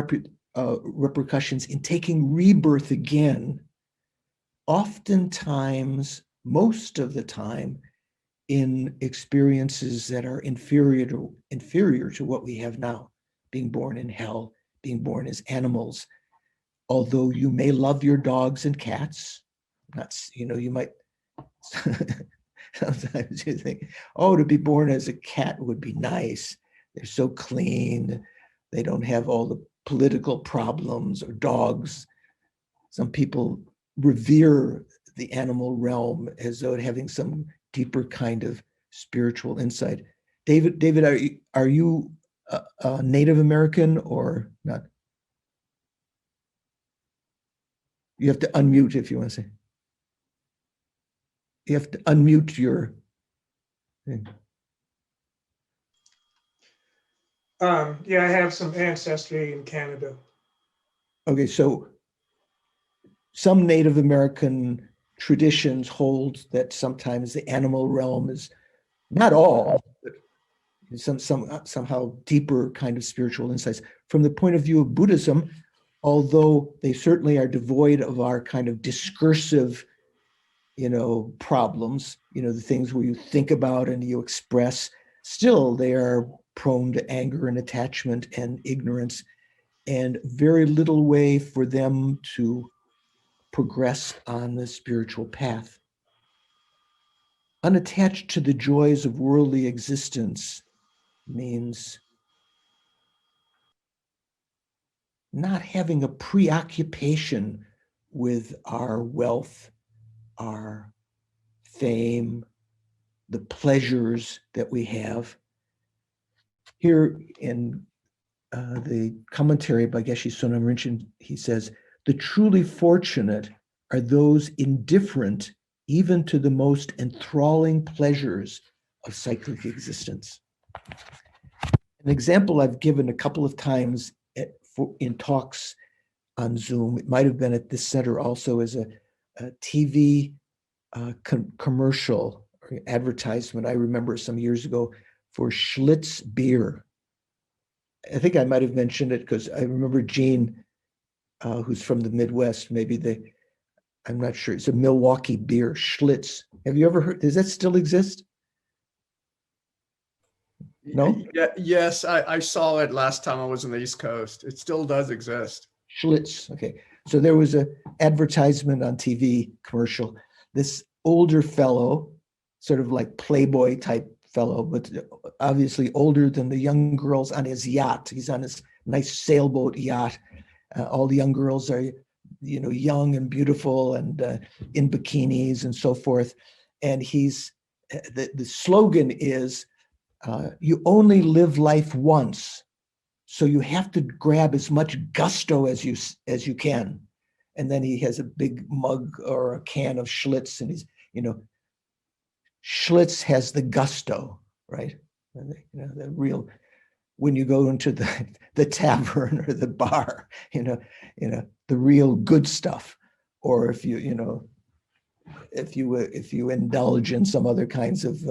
repercussions in taking rebirth again, oftentimes, most of the time, in experiences that are inferior to what we have now, being born in hell, being born as animals. Although you may love your dogs and cats, you might sometimes you think, oh, to be born as a cat would be nice. They're so clean. They don't have all the political problems, or dogs. Some people revere the animal realm as though having some deeper kind of spiritual insight. David, are you a Native American or not? You have to unmute if you want to say. You have to unmute your thing. Yeah, I have some ancestry in Canada. Okay, so some Native American traditions hold that sometimes the animal realm is not all, but somehow deeper kind of spiritual insights. From the point of view of Buddhism, although they certainly are devoid of our kind of discursive, problems, the things where you think about and you express, still they are prone to anger and attachment and ignorance, and very little way for them to progress on the spiritual path. Unattached to the joys of worldly existence means not having a preoccupation with our wealth, our fame, the pleasures that we have. Here in the commentary by Geshe Sonam Rinchen, he says, the truly fortunate are those indifferent even to the most enthralling pleasures of cyclic existence. An example I've given a couple of times in talks on Zoom, it might have been at this center also, as a TV commercial or advertisement I remember some years ago for Schlitz beer. I think I might have mentioned it because I remember Gene, who's from the Midwest, I'm not sure, it's a Milwaukee beer, Schlitz. Have you ever heard, does that still exist? No? Yeah, yes, I saw it last time I was on the East Coast. It still does exist. Schlitz, okay. So there was a advertisement on TV commercial. This older fellow, sort of like Playboy type fellow, but obviously older than the young girls on his yacht. He's on his nice sailboat yacht. All the young girls are, young and beautiful and in bikinis and so forth. And the slogan is, you only live life once, so you have to grab as much gusto as you can. And then he has a big mug or a can of Schlitz, and he's, Schlitz has the gusto, right? The real, when you go into the tavern or the bar, the real good stuff. Or if you indulge in some other kinds of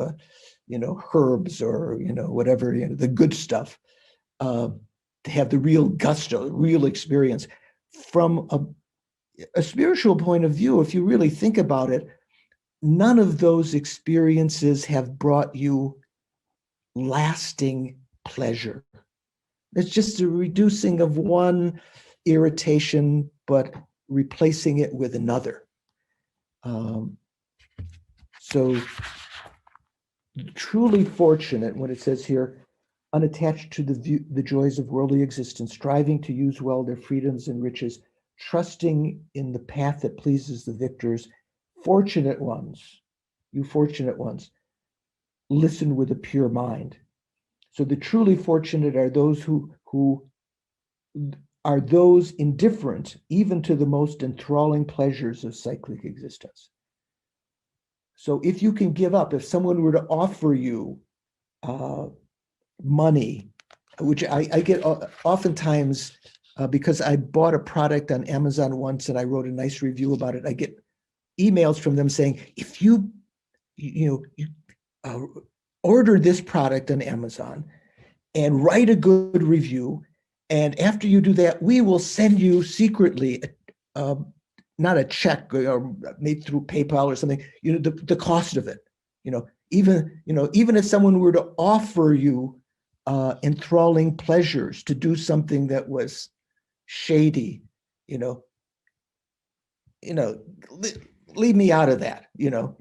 herbs or whatever, the good stuff, to have the real gusto, real experience. From a spiritual point of view, if you really think about it, none of those experiences have brought you lasting pleasure. It's just a reducing of one irritation, but replacing it with another. So truly fortunate, when it says here, unattached to the joys of worldly existence, striving to use well their freedoms and riches, trusting in the path that pleases the victors, fortunate ones, you fortunate ones, listen with a pure mind. So the truly fortunate are those who are those indifferent even to the most enthralling pleasures of cyclic existence. So if you can give up, if someone were to offer you money, which I get oftentimes, because I bought a product on Amazon once and I wrote a nice review about it, I get emails from them saying, if you order this product on Amazon and write a good review, and after you do that, we will send you secretly, not a check or made through PayPal or something, the cost of it. Even if someone were to offer you enthralling pleasures to do something that was shady, leave me out of that.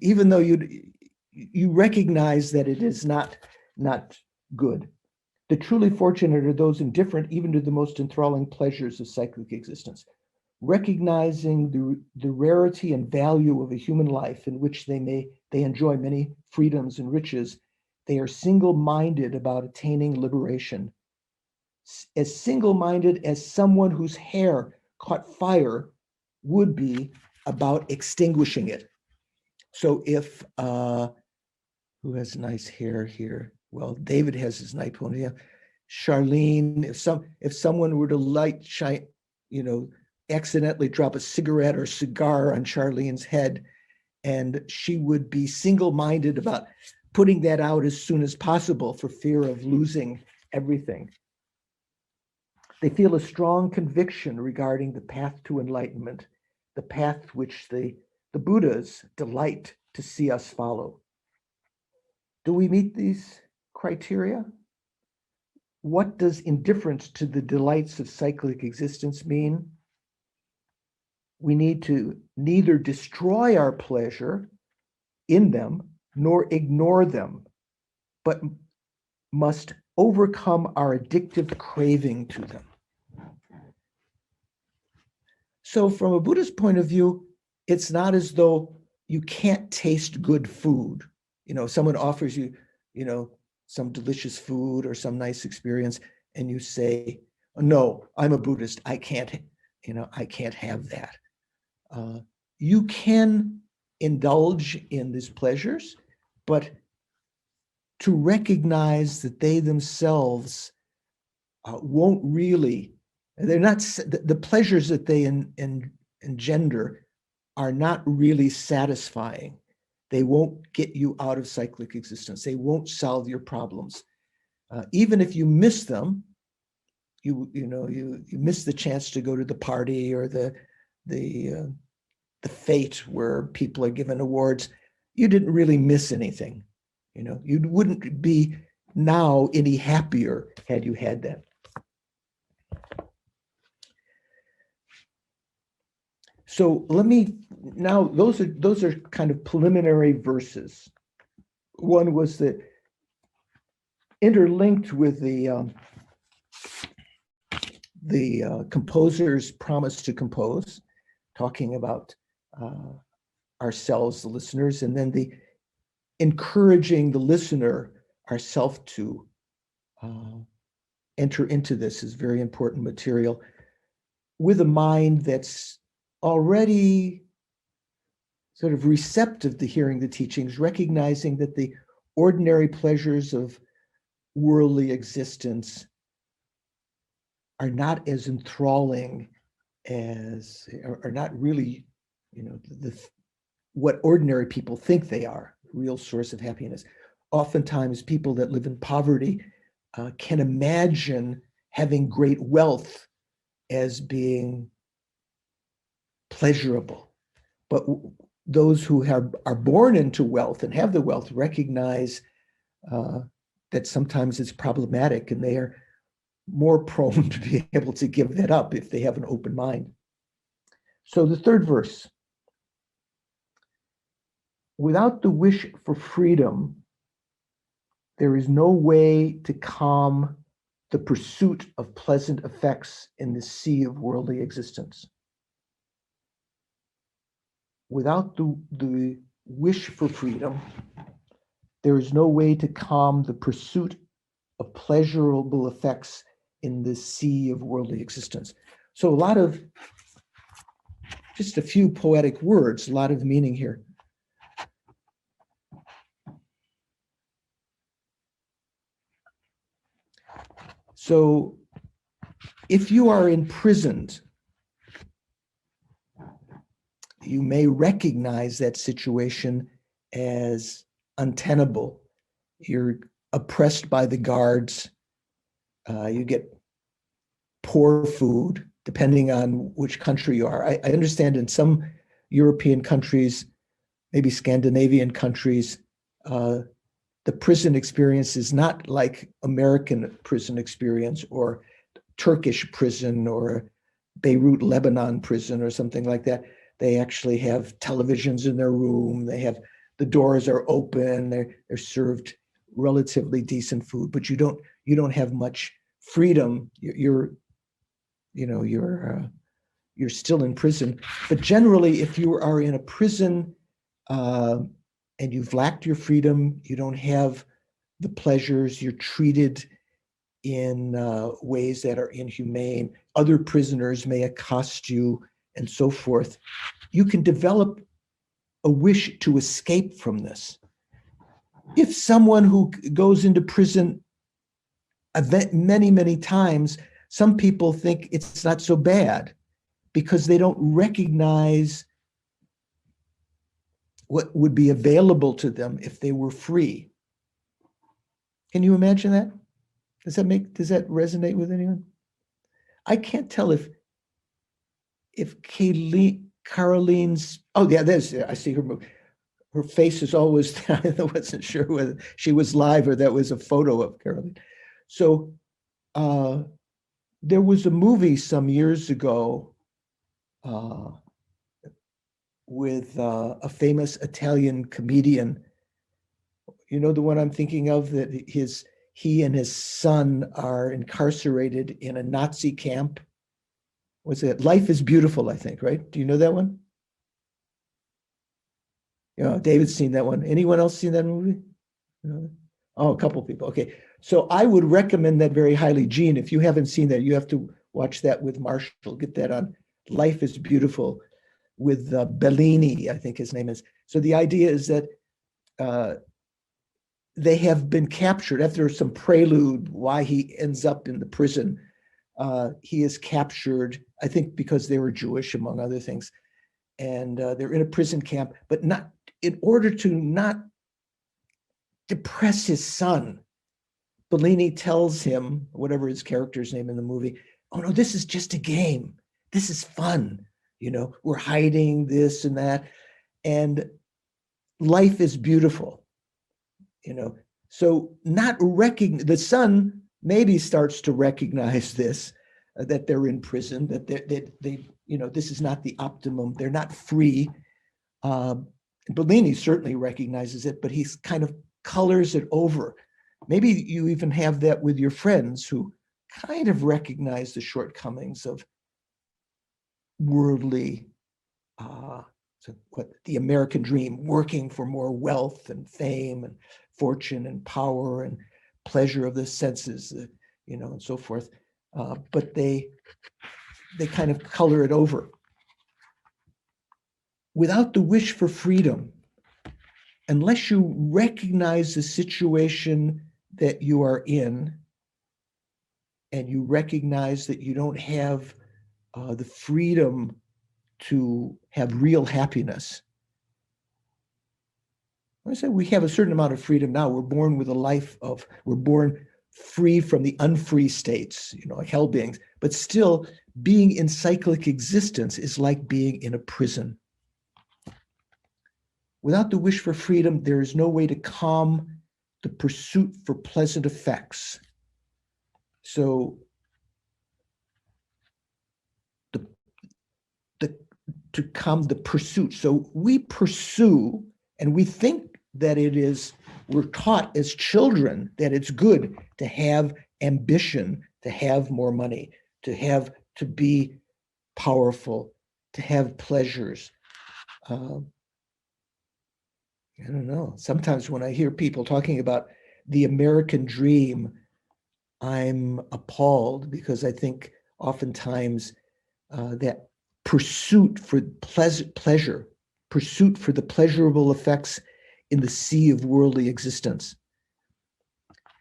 Even though you recognize that it is not good. The truly fortunate are those indifferent even to the most enthralling pleasures of cyclic existence. Recognizing the rarity and value of a human life in which they enjoy many freedoms and riches, they are single-minded about attaining liberation. As single-minded as someone whose hair caught fire would be about extinguishing it. So if, who has nice hair here? Well, David has his nice ponytail. Charlene, if someone were to accidentally drop a cigarette or cigar on Charlene's head, and she would be single-minded about putting that out as soon as possible for fear of losing everything. They feel a strong conviction regarding the path to enlightenment, the path which the Buddhas delight to see us follow. Do we meet these criteria? What does indifference to the delights of cyclic existence mean? We need to neither destroy our pleasure in them nor ignore them, but must overcome our addictive craving to them. So from a Buddhist point of view, it's not as though you can't taste good food. Someone offers you, some delicious food or some nice experience, and you say, no, I'm a Buddhist, I can't have that. You can indulge in these pleasures, but to recognize that they themselves won't really, they're not, the pleasures that they engender are not really satisfying. They won't get you out of cyclic existence. They won't solve your problems. Even if you miss them, you miss the chance to go to the party or the fete where people are given awards. You didn't really miss anything. You wouldn't be now any happier had you had that. So let me now, those are kind of preliminary verses. One was the interlinked with the composer's promise to compose, talking about ourselves, the listeners, and then the encouraging the listener, ourself, to enter into this is very important material with a mind that's already sort of receptive to hearing the teachings, recognizing that the ordinary pleasures of worldly existence are not as enthralling as, are not really, what ordinary people think they are, real source of happiness. Oftentimes people that live in poverty can imagine having great wealth as being pleasurable. But those who are born into wealth and have the wealth recognize that sometimes it's problematic, and they are more prone to be able to give that up if they have an open mind. So the third verse, without the wish for freedom, there is no way to calm the pursuit of pleasant effects in the sea of worldly existence. Without the wish for freedom, there is no way to calm the pursuit of pleasurable effects in the sea of worldly existence. So a lot of, just a few poetic words, a lot of meaning here. So if you are imprisoned, you may recognize that situation as untenable. You're oppressed by the guards. You get poor food, depending on which country you are. I understand in some European countries, maybe Scandinavian countries, the prison experience is not like American prison experience or Turkish prison or Beirut, Lebanon prison or something like that. They actually have televisions in their room. They have, the doors are open. They're served relatively decent food, but you don't have much freedom. You're still in prison. But generally, if you are in a prison and you've lacked your freedom, you don't have the pleasures, you're treated in ways that are inhumane, other prisoners may accost you, and so forth, you can develop a wish to escape from this. If someone who goes into prison many, many times, some people think it's not so bad because they don't recognize what would be available to them if they were free. Can you imagine that? Does that resonate with anyone? I can't tell if Caroline's, oh yeah, I see her face is always, I wasn't sure whether she was live or that was a photo of Caroline. So there was a movie some years ago with a famous Italian comedian. You know the one I'm thinking of, that he and his son are incarcerated in a Nazi camp. What's it? Life is Beautiful, I think, right? Do you know that one? Yeah, David's seen that one. Anyone else seen that movie? No? Oh, a couple people. Okay. So I would recommend that very highly. Gene, if you haven't seen that, you have to watch that with Marshall. Get that on Life is Beautiful with Bellini, I think his name is. So the idea is that they have been captured after some prelude why he ends up in the prison. He is captured, I think because they were Jewish, among other things. And they're in a prison camp, but not in order to not depress his son, Bellini tells him, whatever his character's name in the movie, oh no, this is just a game. This is fun. You know, we're hiding this and that. And life is beautiful, you know. So the son maybe starts to recognize this, that they're in prison, that they, you know, this is not the optimum. They're not free. Bellini certainly recognizes it, but he kind of colors it over. Maybe you even have that with your friends who kind of recognize the shortcomings of worldly, the American dream, working for more wealth and fame and fortune and power and pleasure of the senses, you know, and so forth. But they kind of color it over. Without the wish for freedom, unless you recognize the situation that you are in, and you recognize that you don't have the freedom to have real happiness. I say we have a certain amount of freedom now. We're born with a life of, we're born free from the unfree states, you know, like hell beings, but still being in cyclic existence is like being in a prison. Without the wish for freedom, there is no way to calm the pursuit for pleasant effects. So to calm the pursuit. So we pursue, and we think that it is, we're taught as children that it's good to have ambition, to have more money, to be powerful, to have pleasures. I don't know. Sometimes when I hear people talking about the American dream, I'm appalled, because I think oftentimes that pursuit for pleasure, pursuit for the pleasurable effects in the sea of worldly existence.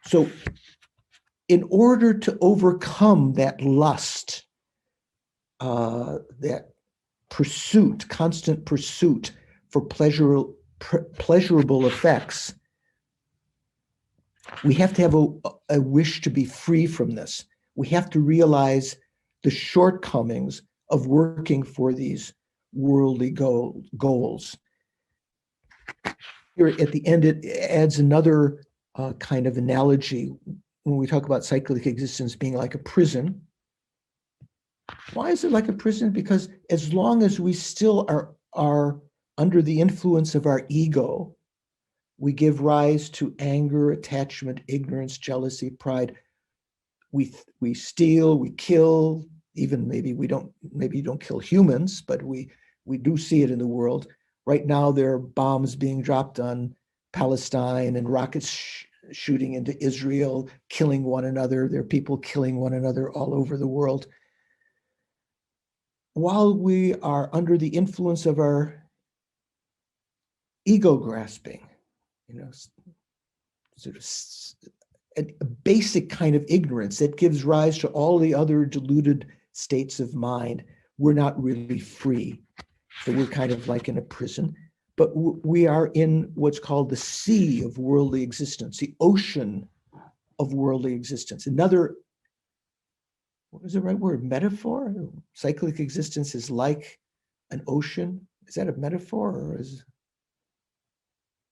So in order to overcome that lust, that pursuit, constant pursuit for pleasurable effects, we have to have a wish to be free from this. We have to realize the shortcomings of working for these worldly goals. Here at the end, it adds another kind of analogy when we talk about cyclic existence being like a prison. Why is it like a prison? Because as long as we still are under the influence of our ego, we give rise to anger, attachment, ignorance, jealousy, pride. We steal, we kill, even maybe you don't kill humans, but we do see it in the world. Right now, there are bombs being dropped on Palestine and rockets shooting into Israel, killing one another. There are people killing one another all over the world. While we are under the influence of our ego grasping, you know, sort of a basic kind of ignorance that gives rise to all the other deluded states of mind, we're not really free. So we're kind of like in a prison, but we are in what's called the sea of worldly existence, the ocean of worldly existence. Another, what is the right word? Metaphor? Cyclic existence is like an ocean. Is that a metaphor, or is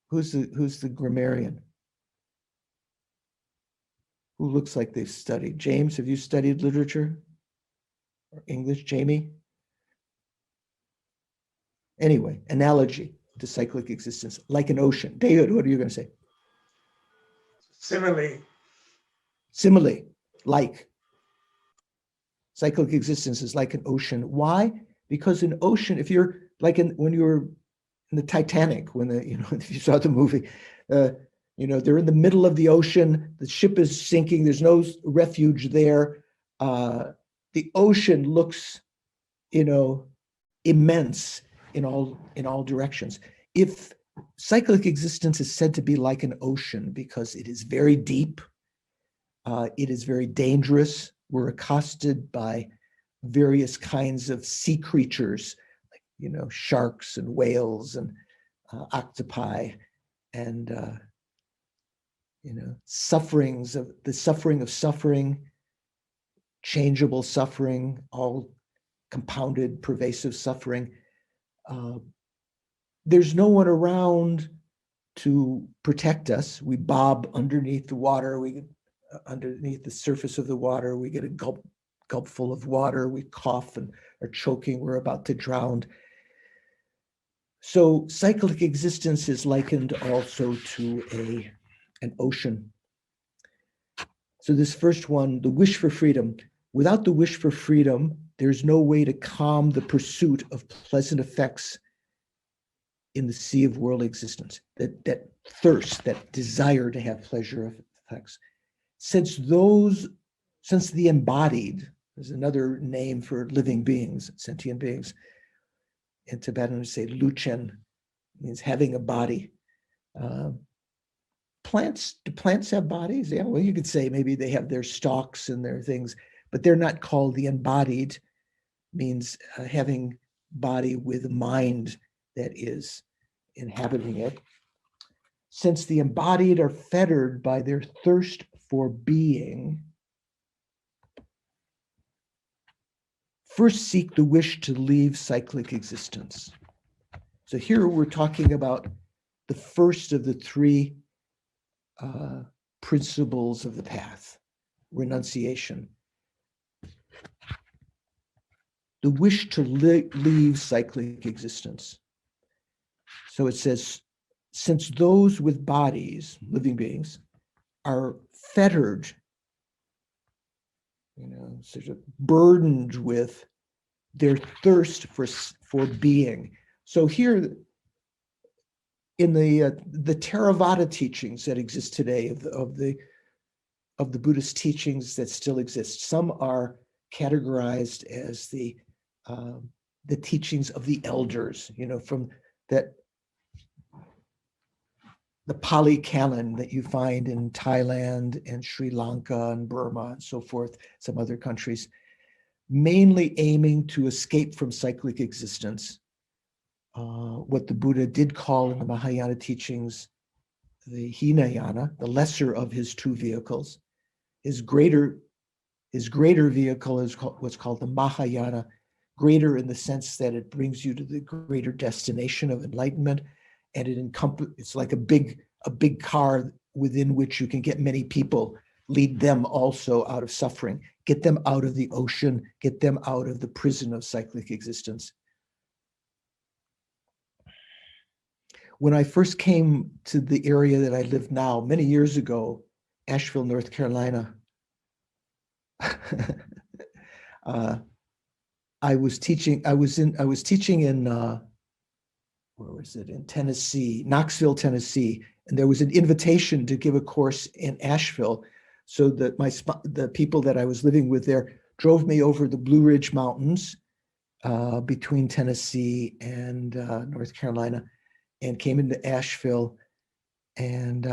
who's the grammarian? Who looks like they've studied? James, have you studied literature or English? Jamie? Anyway, analogy to cyclic existence, like an ocean. David, what are you going to say? Simile. Simile, like. Cyclic existence is like an ocean. Why? Because an ocean, if you're like when you were in the Titanic, when if you saw the movie, they're in the middle of the ocean, the ship is sinking, there's no refuge there. The ocean looks, immense in all directions. If cyclic existence is said to be like an ocean because it is very deep, it is very dangerous. We're accosted by various kinds of sea creatures, like, sharks and whales and octopi and sufferings of the suffering of suffering, changeable suffering, all compounded, pervasive suffering. There's no one around to protect us. We bob underneath the water. We get underneath the surface of the water. We get a gulpful of water. We cough and are choking. We're about to drown. So cyclic existence is likened also to an ocean. So this first one, the wish for freedom. Without the wish for freedom, there's no way to calm the pursuit of pleasant effects in the sea of world existence, that thirst, that desire to have pleasure effects. Since the embodied, there's another name for living beings, sentient beings. In Tibetan, we say luchen, means having a body. Do plants have bodies? Yeah, well, you could say maybe they have their stalks and their things, but they're not called the embodied, means having body with mind that is inhabiting it. Since the embodied are fettered by their thirst for being, first seek the wish to leave cyclic existence. So here we're talking about the first of the three principles of the path, renunciation. The wish to leave cyclic existence. So it says, since those with bodies, living beings, are fettered, sort of burdened with their thirst for being. So here, in the Theravada teachings that exist today, of the Buddhist teachings that still exist, some are categorized as the teachings of the elders, from that the Pali Canon that you find in Thailand and Sri Lanka and Burma and so forth, some other countries, mainly aiming to escape from cyclic existence. What the Buddha did call in the Mahayana teachings, the Hinayana, the lesser of his two vehicles. His greater vehicle is what's called the Mahayana, greater in the sense that it brings you to the greater destination of enlightenment, and it's like a big car within which you can get many people, lead them also out of suffering, get them out of the ocean, get them out of the prison of cyclic existence. When I first came to the area that I live now, many years ago, Asheville, North Carolina, I was teaching in where was it? In Tennessee, Knoxville, Tennessee, and there was an invitation to give a course in Asheville. So that the people that I was living with there drove me over the Blue Ridge Mountains between Tennessee and North Carolina, and came into Asheville, and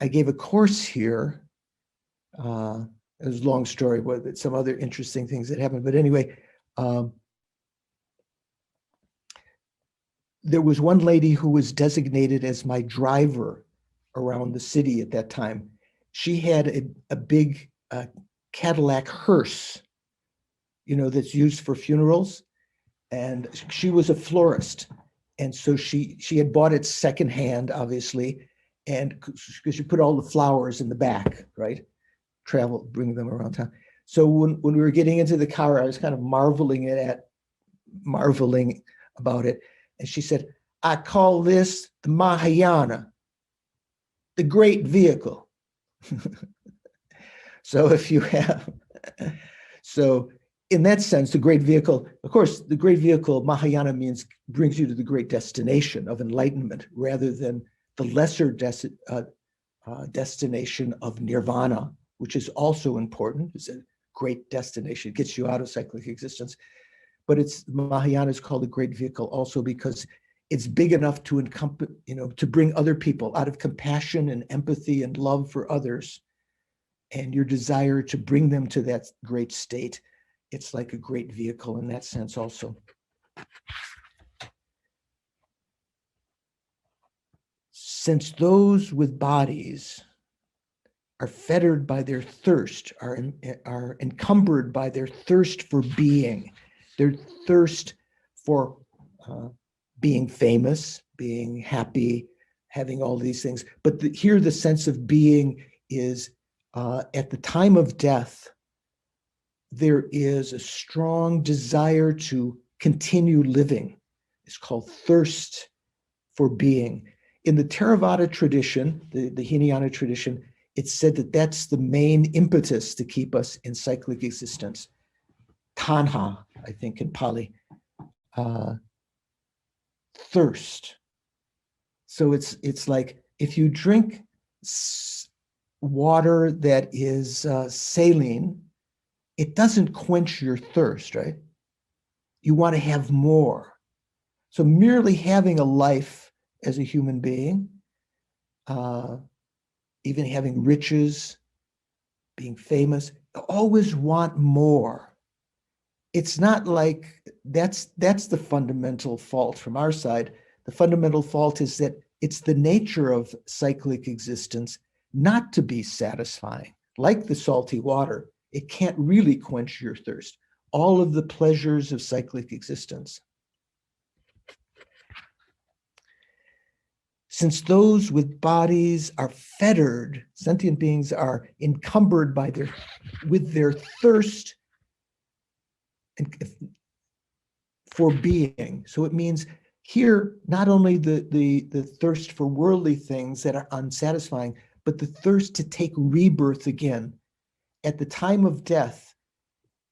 I gave a course here. It was a long story with some other interesting things that happened, but anyway. There was one lady who was designated as my driver around the city at that time. She had a big Cadillac hearse, that's used for funerals. And she was a florist. And so she had bought it secondhand, obviously, and because you put all the flowers in the back, right? Bring them around town. So when we were getting into the car, I was kind of marveling about it. And she said, I call this the Mahayana, the great vehicle. So in that sense, the great vehicle, of course, the great vehicle, Mahayana, brings you to the great destination of enlightenment rather than the lesser destination of nirvana, which is also important. It's a great destination. It gets you out of cyclic existence. But Mahayana is called a great vehicle also because it's big enough to encompass, to bring other people out of compassion and empathy and love for others, and your desire to bring them to that great state. It's like a great vehicle in that sense also. since those with bodies are fettered by their thirst, are encumbered by their thirst for being, their thirst for being famous, being happy, having all these things. But here the sense of being is at the time of death, there is a strong desire to continue living. It's called thirst for being. In the Theravada tradition, the Hinayana tradition, it's said that that's the main impetus to keep us in cyclic existence. Tanha, I think in Pali. Thirst. So it's like if you drink water that is saline, it doesn't quench your thirst, right? You want to have more. So merely having a life as a human being, even having riches, being famous, always want more. It's not like that's the fundamental fault from our side. The fundamental fault is that it's the nature of cyclic existence not to be satisfying. Like the salty water, it can't really quench your thirst. All of the pleasures of cyclic existence. Since those with bodies are fettered, sentient beings are encumbered by with their thirst for being. So it means here, not only the thirst for worldly things that are unsatisfying, but the thirst to take rebirth again. At the time of death,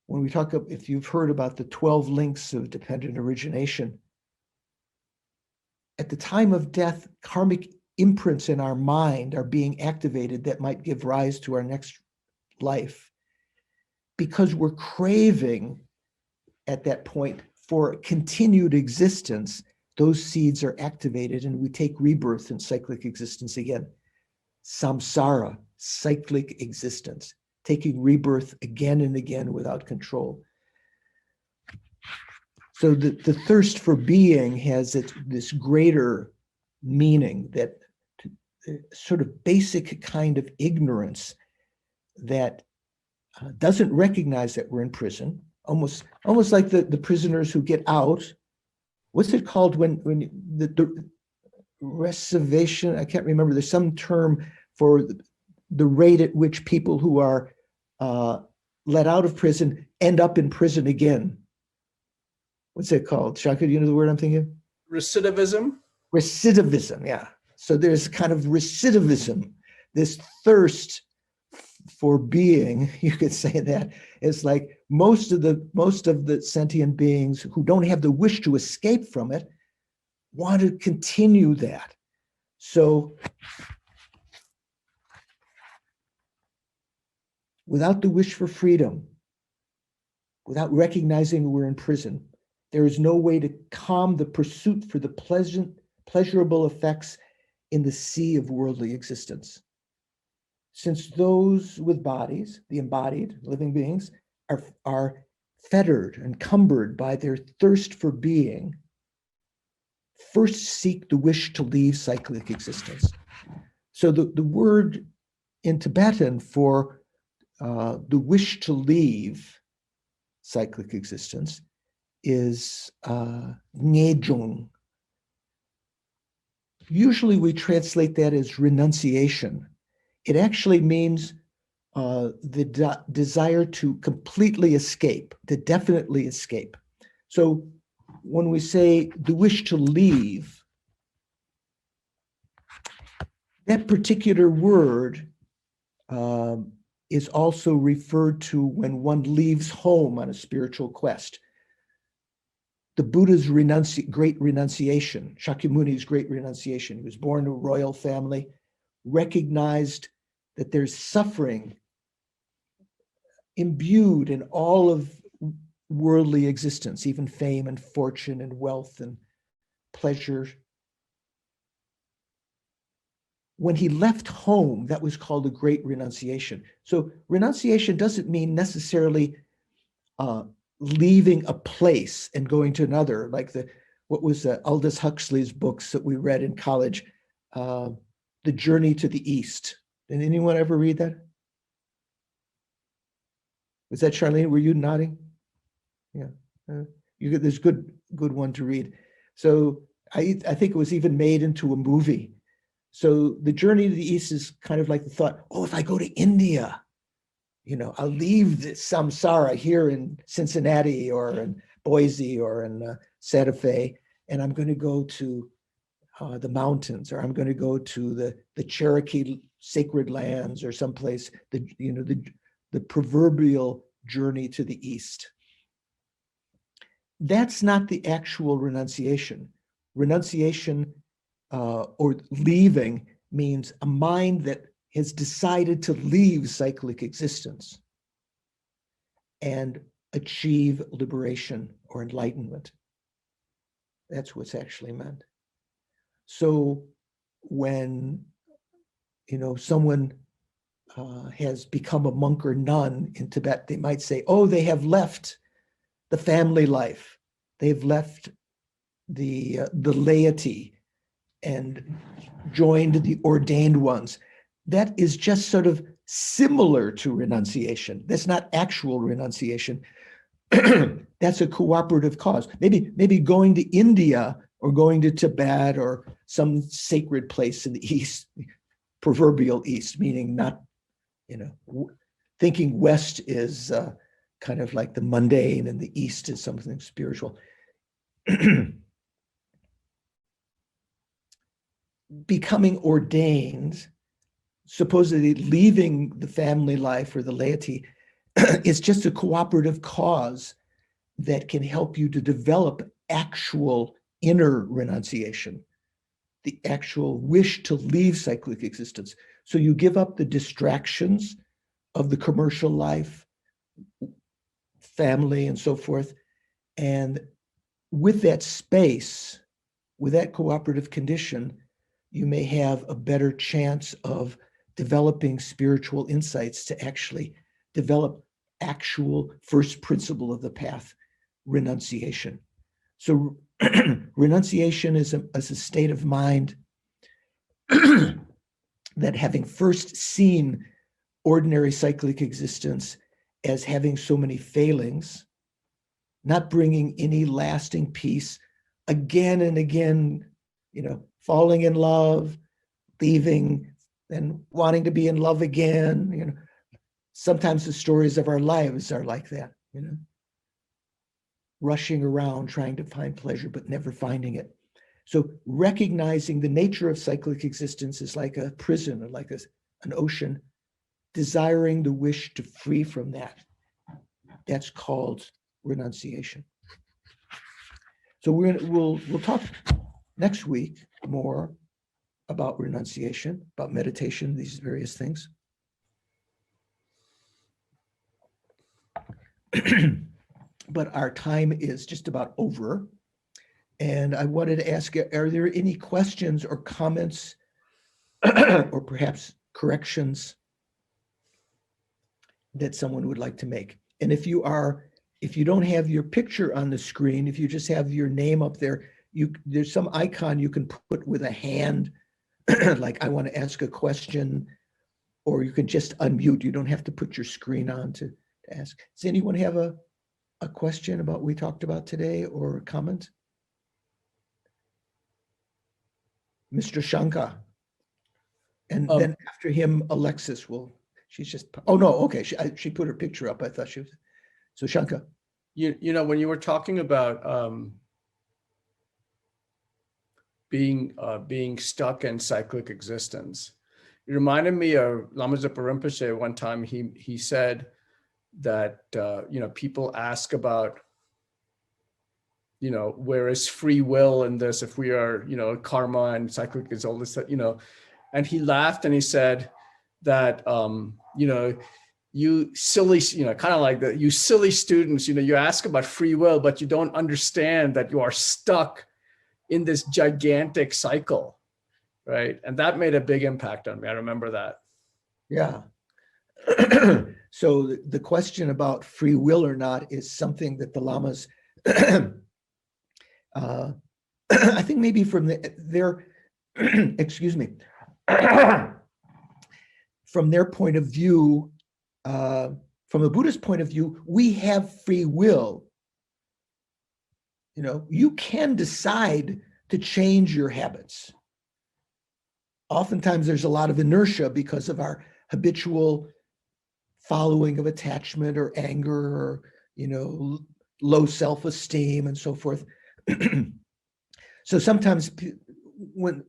when we talk, if you've heard about the 12 links of dependent origination, at the time of death, karmic imprints in our mind are being activated that might give rise to our next life, because we're craving at that point for continued existence. Those seeds are activated and we take rebirth in cyclic existence again. Samsara, cyclic existence, taking rebirth again and again without control. So the thirst for being has this greater meaning, that sort of basic kind of ignorance that doesn't recognize that we're in prison, almost like the prisoners who get out. What's it called when the reservation? I can't remember. There's some term for the rate at which people who are let out of prison end up in prison again. What's it called? Shaka, do you know the word I'm thinking of? Recidivism? Recidivism, yeah. So there's kind of recidivism, this thirst for being, you could say that. It's like most of the sentient beings who don't have the wish to escape from it want to continue that. So without the wish for freedom, without recognizing we're in prison, there is no way to calm the pursuit for the pleasurable effects in the sea of worldly existence. Since those with bodies, the embodied living beings, are fettered, encumbered by their thirst for being, first seek the wish to leave cyclic existence. So the word in Tibetan for the wish to leave cyclic existence is ngejung. Usually we translate that as renunciation. It actually means the desire to completely escape, to definitely escape. So when we say the wish to leave, that particular word is also referred to when one leaves home on a spiritual quest. The Buddha's great renunciation, Shakyamuni's great renunciation. He was born to a royal family, recognized that there's suffering imbued in all of worldly existence, even fame and fortune and wealth and pleasure. When he left home, that was called a great renunciation. So renunciation doesn't mean necessarily leaving a place and going to another, like what was Aldous Huxley's books that we read in college, The Journey to the East. Did anyone ever read that? Was that Charlene? Were you nodding? Yeah. There's good one to read. So I think it was even made into a movie. So the Journey to the East is kind of like the thought, oh, if I go to India, I'll leave the samsara here in Cincinnati or in Boise or in Santa Fe, and I'm going to go to the mountains, or I'm going to go to the Cherokee sacred lands or someplace, the proverbial journey to the East. That's not the actual renunciation. Renunciation or leaving means a mind that has decided to leave cyclic existence and achieve liberation or enlightenment. That's what's actually meant. So when someone has become a monk or nun in Tibet, they might say, oh, they have left the family life. They've left the laity and joined the ordained ones. That is just sort of similar to renunciation. That's not actual renunciation. That's a cooperative cause. Maybe going to India or going to Tibet or some sacred place in the East, proverbial East, meaning not, thinking West is kind of like the mundane and the East is something spiritual. Becoming ordained, supposedly leaving the family life or the laity, is just a cooperative cause that can help you to develop actual inner renunciation, the actual wish to leave cyclic existence. So you give up the distractions of the commercial life, family, and so forth. And with that space, with that cooperative condition, you may have a better chance of developing spiritual insights to actually develop actual first principle of the path, renunciation. So renunciation is a state of mind that, having first seen ordinary cyclic existence as having so many failings, not bringing any lasting peace, again and again, falling in love, leaving, and wanting to be in love again. Sometimes the stories of our lives are like that, rushing around trying to find pleasure but never finding it. So recognizing the nature of cyclic existence is like a prison or like an ocean, desiring the wish to free from that. That's called renunciation. So we'll talk next week more about renunciation, about meditation, these various things. But our time is just about over. And I wanted to ask, are there any questions or comments or perhaps corrections that someone would like to make? And if you don't have your picture on the screen, if you just have your name up there, there's some icon you can put with a hand, like I want to ask a question, or you can just unmute. You don't have to put your screen on to ask. Does anyone have a question about what we talked about today or a comment? Mr. Shankar. And then after him, Alexis she's just, oh no, okay, she put her picture up. I thought she was, so Shankar. When you were talking about being stuck in cyclic existence, it reminded me of Lama Zopa Rinpoche. One time he said that, people ask about, where is free will in this, if we are, karma and cyclic is all this, and he laughed and he said that, you silly, kind of like that, you silly students, you ask about free will, but you don't understand that you are stuck in this gigantic cycle, right? And that made a big impact on me. I remember that. Yeah. So the question about free will or not is something that the Lamas, I think maybe from their, excuse me, from their point of view, from a Buddhist point of view, we have free will. You know, you can decide to change your habits. Oftentimes there's a lot of inertia because of our habitual following of attachment or anger or, you know, low self-esteem and so forth. So sometimes when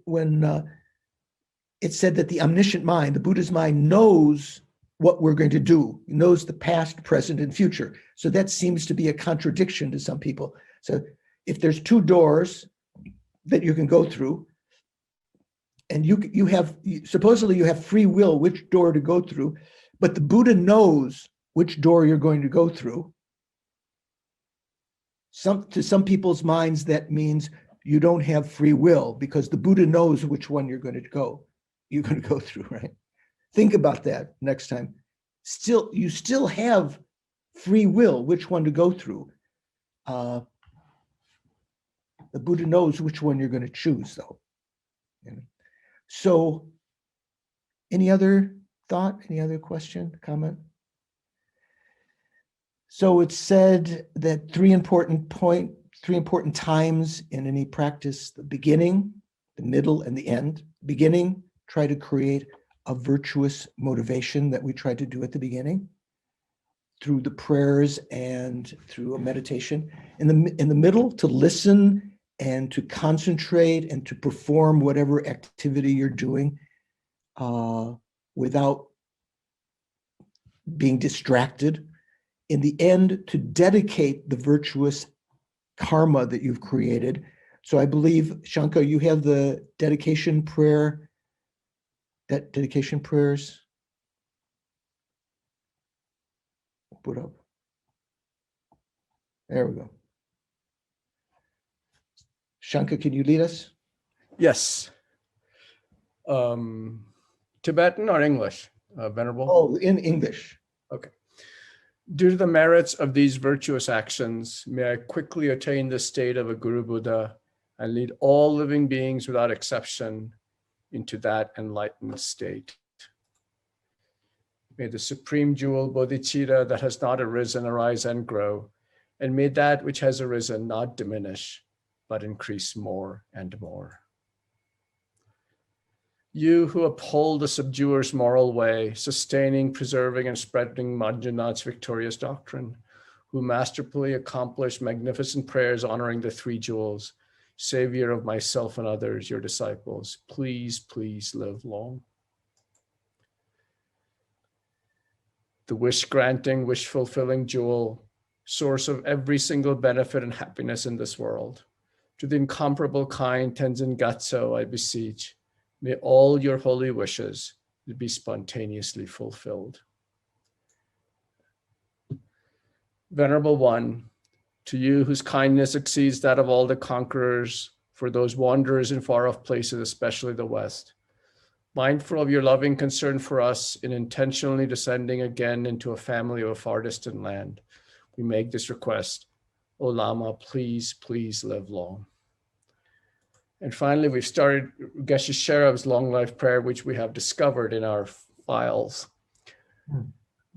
it's said that the omniscient mind, the Buddha's mind, knows what we're going to do, knows the past, present, and future. So that seems to be a contradiction to some people. So if there's two doors that you can go through, and you have, supposedly you have free will which door to go through, but the Buddha knows which door you're going to go through. To some people's minds, that means you don't have free will because the Buddha knows which one you're going to go through, right? Think about that next time. You still have free will, which one to go through. The Buddha knows which one you're going to choose, though. So, any other thought? Any other question, comment? So it's said that three important times in any practice: the beginning, the middle, and the end. Beginning, try to create a virtuous motivation that we tried to do at the beginning through the prayers and through a meditation. In the middle, to listen and to concentrate and to perform whatever activity you're doing without being distracted. In the end, to dedicate the virtuous karma that you've created. So I believe, Shankar, you have the dedication prayer, that dedication prayers. Put up. There we go. Shankar, can you lead us? Yes. Tibetan or English, Venerable? Oh, in English. Okay. Due to the merits of these virtuous actions, may I quickly attain the state of a Guru Buddha and lead all living beings without exception into that enlightened state. May the supreme jewel bodhicitta that has not arisen arise and grow, and may that which has arisen not diminish, but increase more and more. You who uphold the subduer's moral way, sustaining, preserving, and spreading Manjunath's victorious doctrine, who masterfully accomplish magnificent prayers honoring the three jewels, savior of myself and others, your disciples, please, please live long. The wish-granting, wish-fulfilling jewel, source of every single benefit and happiness in this world, to the incomparable kind Tenzin Gyatso, I beseech, may all your holy wishes be spontaneously fulfilled. Venerable One, to you whose kindness exceeds that of all the conquerors, for those wanderers in far-off places, especially the West, mindful of your loving concern for us in intentionally descending again into a family of a far distant land, we make this request. O Lama, please, please live long. And finally, we've started Geshe Sherab's long life prayer, which we have discovered in our files.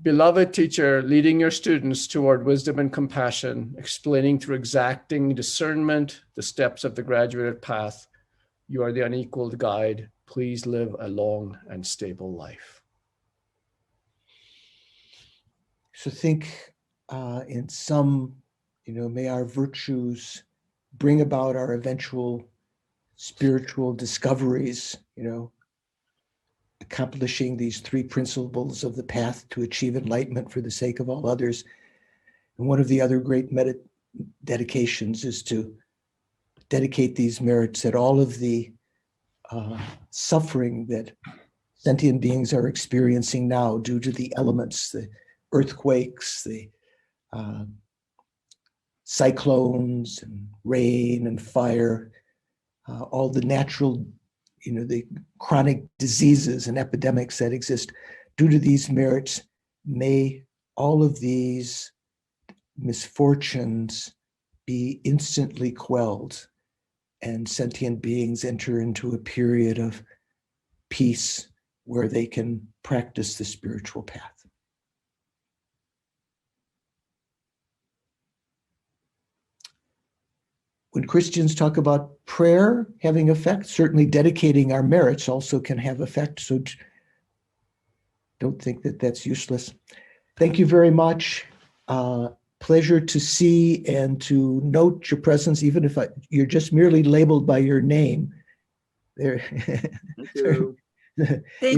Beloved teacher, leading your students toward wisdom and compassion, explaining through exacting discernment the steps of the graduated path, you are the unequaled guide. Please live a long and stable life. So think in some, may our virtues bring about our eventual spiritual discoveries, accomplishing these three principles of the path to achieve enlightenment for the sake of all others. And one of the other great dedications is to dedicate these merits that all of the suffering that sentient beings are experiencing now due to the elements, the earthquakes, the cyclones and rain and fire, all the natural, the chronic diseases and epidemics that exist due to these merits, may all of these misfortunes be instantly quelled and sentient beings enter into a period of peace where they can practice the spiritual path. When Christians talk about prayer having effect, certainly dedicating our merits also can have effect. So don't think that that's useless. Thank you very much. Pleasure to see and to note your presence, even if you're just merely labeled by your name. There. Thank you. Thank you.